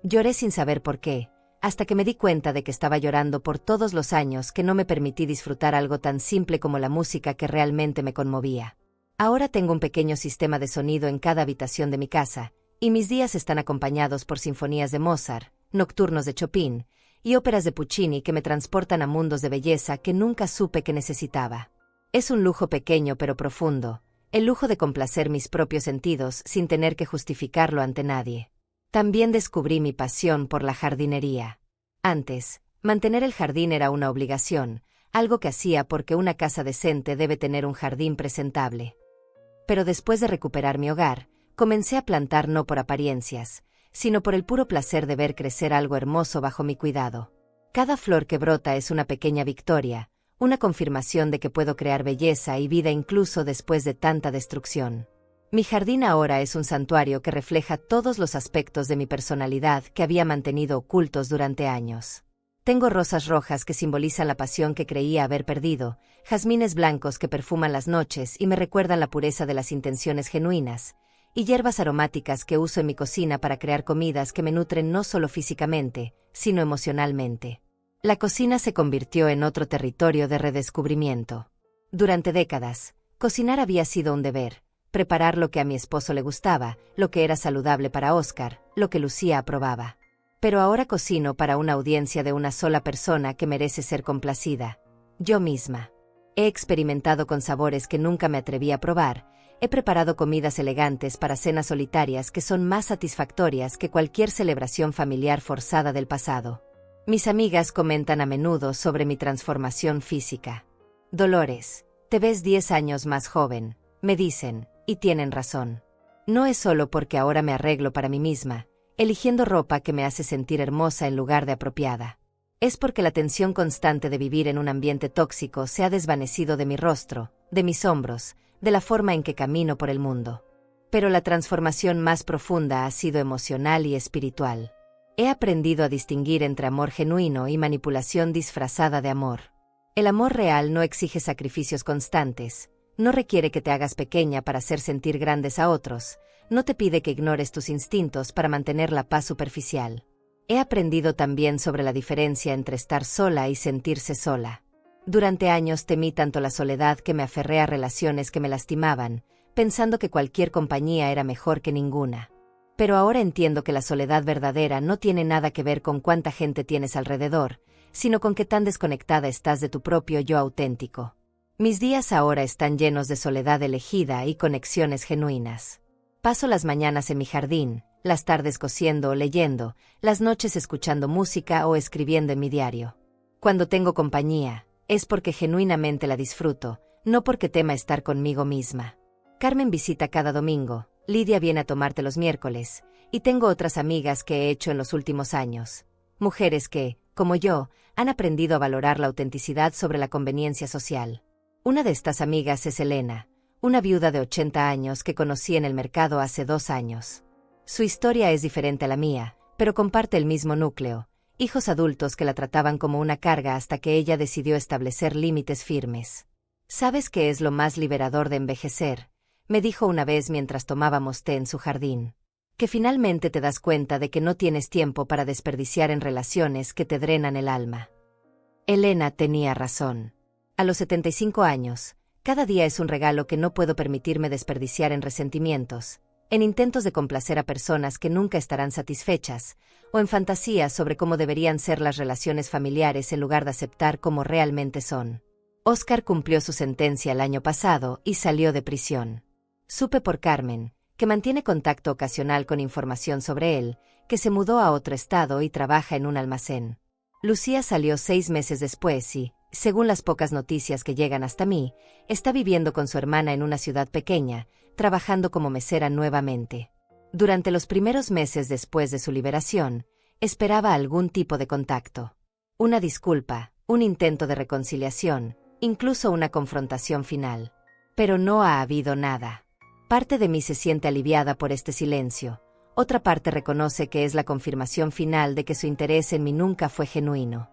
Lloré sin saber por qué, hasta que me di cuenta de que estaba llorando por todos los años que no me permití disfrutar algo tan simple como la música que realmente me conmovía. Ahora tengo un pequeño sistema de sonido en cada habitación de mi casa, y mis días están acompañados por sinfonías de Mozart, nocturnos de Chopin, y óperas de Puccini que me transportan a mundos de belleza que nunca supe que necesitaba. Es un lujo pequeño pero profundo, el lujo de complacer mis propios sentidos sin tener que justificarlo ante nadie. También descubrí mi pasión por la jardinería. Antes, mantener el jardín era una obligación, algo que hacía porque una casa decente debe tener un jardín presentable. Pero después de recuperar mi hogar, comencé a plantar no por apariencias, sino por el puro placer de ver crecer algo hermoso bajo mi cuidado. Cada flor que brota es una pequeña victoria, una confirmación de que puedo crear belleza y vida incluso después de tanta destrucción. Mi jardín ahora es un santuario que refleja todos los aspectos de mi personalidad que había mantenido ocultos durante años. Tengo rosas rojas que simbolizan la pasión que creía haber perdido, jazmines blancos que perfuman las noches y me recuerdan la pureza de las intenciones genuinas, y hierbas aromáticas que uso en mi cocina para crear comidas que me nutren no solo físicamente, sino emocionalmente. La cocina se convirtió en otro territorio de redescubrimiento. Durante décadas, cocinar había sido un deber: preparar lo que a mi esposo le gustaba, lo que era saludable para Óscar, lo que Lucía aprobaba. Pero ahora cocino para una audiencia de una sola persona que merece ser complacida: yo misma. He experimentado con sabores que nunca me atreví a probar, he preparado comidas elegantes para cenas solitarias que son más satisfactorias que cualquier celebración familiar forzada del pasado. Mis amigas comentan a menudo sobre mi transformación física. Dolores, te ves 10 años más joven, me dicen. Y tienen razón. No es solo porque ahora me arreglo para mí misma, eligiendo ropa que me hace sentir hermosa en lugar de apropiada. Es porque la tensión constante de vivir en un ambiente tóxico se ha desvanecido de mi rostro, de mis hombros, de la forma en que camino por el mundo. Pero la transformación más profunda ha sido emocional y espiritual. He aprendido a distinguir entre amor genuino y manipulación disfrazada de amor. El amor real no exige sacrificios constantes. No requiere que te hagas pequeña para hacer sentir grandes a otros, no te pide que ignores tus instintos para mantener la paz superficial. He aprendido también sobre la diferencia entre estar sola y sentirse sola. Durante años temí tanto la soledad que me aferré a relaciones que me lastimaban, pensando que cualquier compañía era mejor que ninguna. Pero ahora entiendo que la soledad verdadera no tiene nada que ver con cuánta gente tienes alrededor, sino con qué tan desconectada estás de tu propio yo auténtico. Mis días ahora están llenos de soledad elegida y conexiones genuinas. Paso las mañanas en mi jardín, las tardes cosiendo o leyendo, las noches escuchando música o escribiendo en mi diario. Cuando tengo compañía, es porque genuinamente la disfruto, no porque tema estar conmigo misma. Carmen visita cada domingo, Lidia viene a tomarte los miércoles, y tengo otras amigas que he hecho en los últimos años. Mujeres que, como yo, han aprendido a valorar la autenticidad sobre la conveniencia social. Una de estas amigas es Elena, una viuda de 80 años que conocí en el mercado hace 2 años. Su historia es diferente a la mía, pero comparte el mismo núcleo: hijos adultos que la trataban como una carga hasta que ella decidió establecer límites firmes. ¿Sabes qué es lo más liberador de envejecer?, me dijo una vez mientras tomábamos té en su jardín. Que finalmente te das cuenta de que no tienes tiempo para desperdiciar en relaciones que te drenan el alma. Elena tenía razón. A los 75 años, cada día es un regalo que no puedo permitirme desperdiciar en resentimientos, en intentos de complacer a personas que nunca estarán satisfechas, o en fantasías sobre cómo deberían ser las relaciones familiares en lugar de aceptar cómo realmente son. Oscar cumplió su sentencia el año pasado y salió de prisión. Supe por Carmen, que mantiene contacto ocasional con información sobre él, que se mudó a otro estado y trabaja en un almacén. Lucía salió 6 meses después y, según las pocas noticias que llegan hasta mí, está viviendo con su hermana en una ciudad pequeña, trabajando como mesera nuevamente. Durante los primeros meses después de su liberación, esperaba algún tipo de contacto. Una disculpa, un intento de reconciliación, incluso una confrontación final. Pero no ha habido nada. Parte de mí se siente aliviada por este silencio. Otra parte reconoce que es la confirmación final de que su interés en mí nunca fue genuino.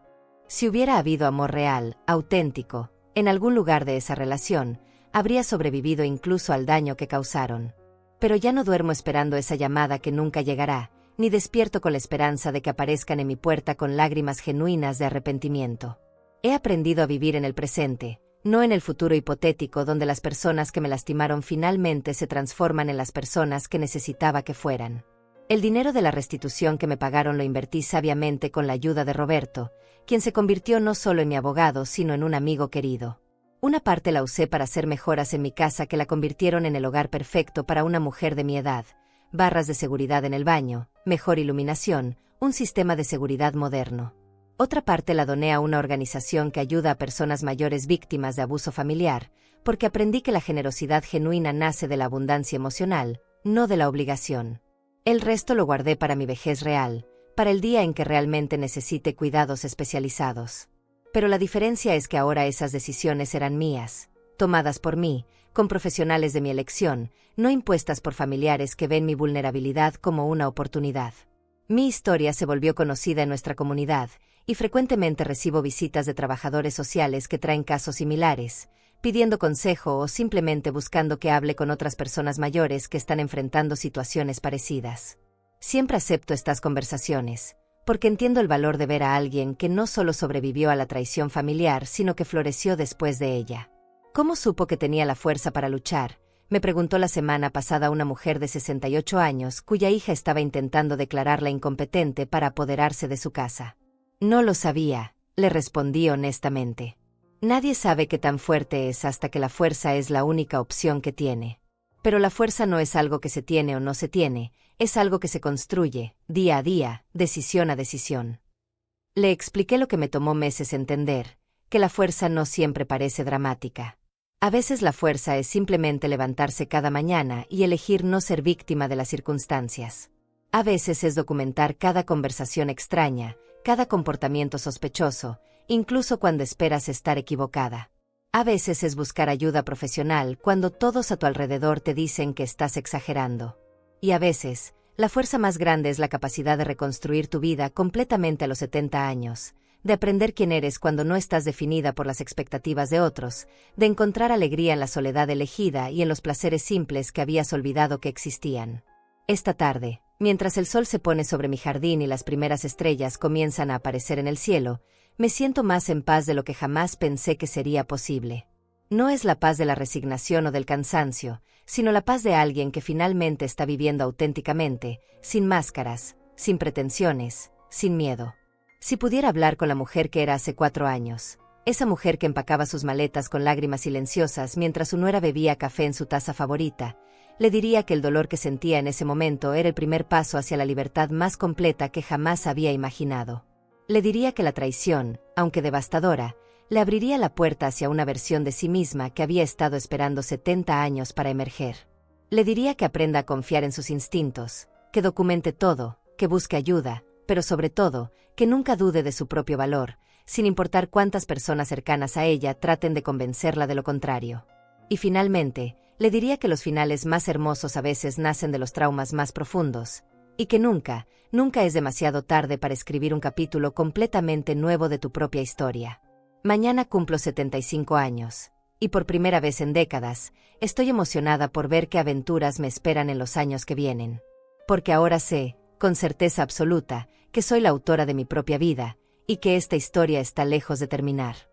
Si hubiera habido amor real, auténtico, en algún lugar de esa relación, habría sobrevivido incluso al daño que causaron. Pero ya no duermo esperando esa llamada que nunca llegará, ni despierto con la esperanza de que aparezcan en mi puerta con lágrimas genuinas de arrepentimiento. He aprendido a vivir en el presente, no en el futuro hipotético donde las personas que me lastimaron finalmente se transforman en las personas que necesitaba que fueran. El dinero de la restitución que me pagaron lo invertí sabiamente con la ayuda de Roberto, quien se convirtió no solo en mi abogado sino en un amigo querido. Una parte la usé para hacer mejoras en mi casa que la convirtieron en el hogar perfecto para una mujer de mi edad: barras de seguridad en el baño, mejor iluminación, un sistema de seguridad moderno. Otra parte la doné a una organización que ayuda a personas mayores víctimas de abuso familiar, porque aprendí que la generosidad genuina nace de la abundancia emocional, no de la obligación. El resto lo guardé para mi vejez real, para el día en que realmente necesite cuidados especializados. Pero la diferencia es que ahora esas decisiones eran mías, tomadas por mí, con profesionales de mi elección, no impuestas por familiares que ven mi vulnerabilidad como una oportunidad. Mi historia se volvió conocida en nuestra comunidad, y frecuentemente recibo visitas de trabajadores sociales que traen casos similares, pidiendo consejo o simplemente buscando que hable con otras personas mayores que están enfrentando situaciones parecidas. Siempre acepto estas conversaciones, porque entiendo el valor de ver a alguien que no solo sobrevivió a la traición familiar, sino que floreció después de ella. ¿Cómo supo que tenía la fuerza para luchar?, me preguntó la semana pasada una mujer de 68 años cuya hija estaba intentando declararla incompetente para apoderarse de su casa. No lo sabía, le respondí honestamente. Nadie sabe qué tan fuerte es hasta que la fuerza es la única opción que tiene. Pero la fuerza no es algo que se tiene o no se tiene, es algo que se construye, día a día, decisión a decisión. Le expliqué lo que me tomó meses entender, que la fuerza no siempre parece dramática. A veces la fuerza es simplemente levantarse cada mañana y elegir no ser víctima de las circunstancias. A veces es documentar cada conversación extraña, cada comportamiento sospechoso, incluso cuando esperas estar equivocada. A veces es buscar ayuda profesional cuando todos a tu alrededor te dicen que estás exagerando. Y a veces, la fuerza más grande es la capacidad de reconstruir tu vida completamente a los 70 años, de aprender quién eres cuando no estás definida por las expectativas de otros, de encontrar alegría en la soledad elegida y en los placeres simples que habías olvidado que existían. Esta tarde, mientras el sol se pone sobre mi jardín y las primeras estrellas comienzan a aparecer en el cielo, me siento más en paz de lo que jamás pensé que sería posible. No es la paz de la resignación o del cansancio, sino la paz de alguien que finalmente está viviendo auténticamente, sin máscaras, sin pretensiones, sin miedo. Si pudiera hablar con la mujer que era hace 4 años, esa mujer que empacaba sus maletas con lágrimas silenciosas mientras su nuera bebía café en su taza favorita, le diría que el dolor que sentía en ese momento era el primer paso hacia la libertad más completa que jamás había imaginado. Le diría que la traición, aunque devastadora, le abriría la puerta hacia una versión de sí misma que había estado esperando 70 años para emerger. Le diría que aprenda a confiar en sus instintos, que documente todo, que busque ayuda, pero sobre todo, que nunca dude de su propio valor, sin importar cuántas personas cercanas a ella traten de convencerla de lo contrario. Y finalmente, le diría que los finales más hermosos a veces nacen de los traumas más profundos, Y que nunca, nunca es demasiado tarde para escribir un capítulo completamente nuevo de tu propia historia. Mañana cumplo 75 años. Y por primera vez en décadas, estoy emocionada por ver qué aventuras me esperan en los años que vienen. Porque ahora sé, con certeza absoluta, que soy la autora de mi propia vida, y que esta historia está lejos de terminar.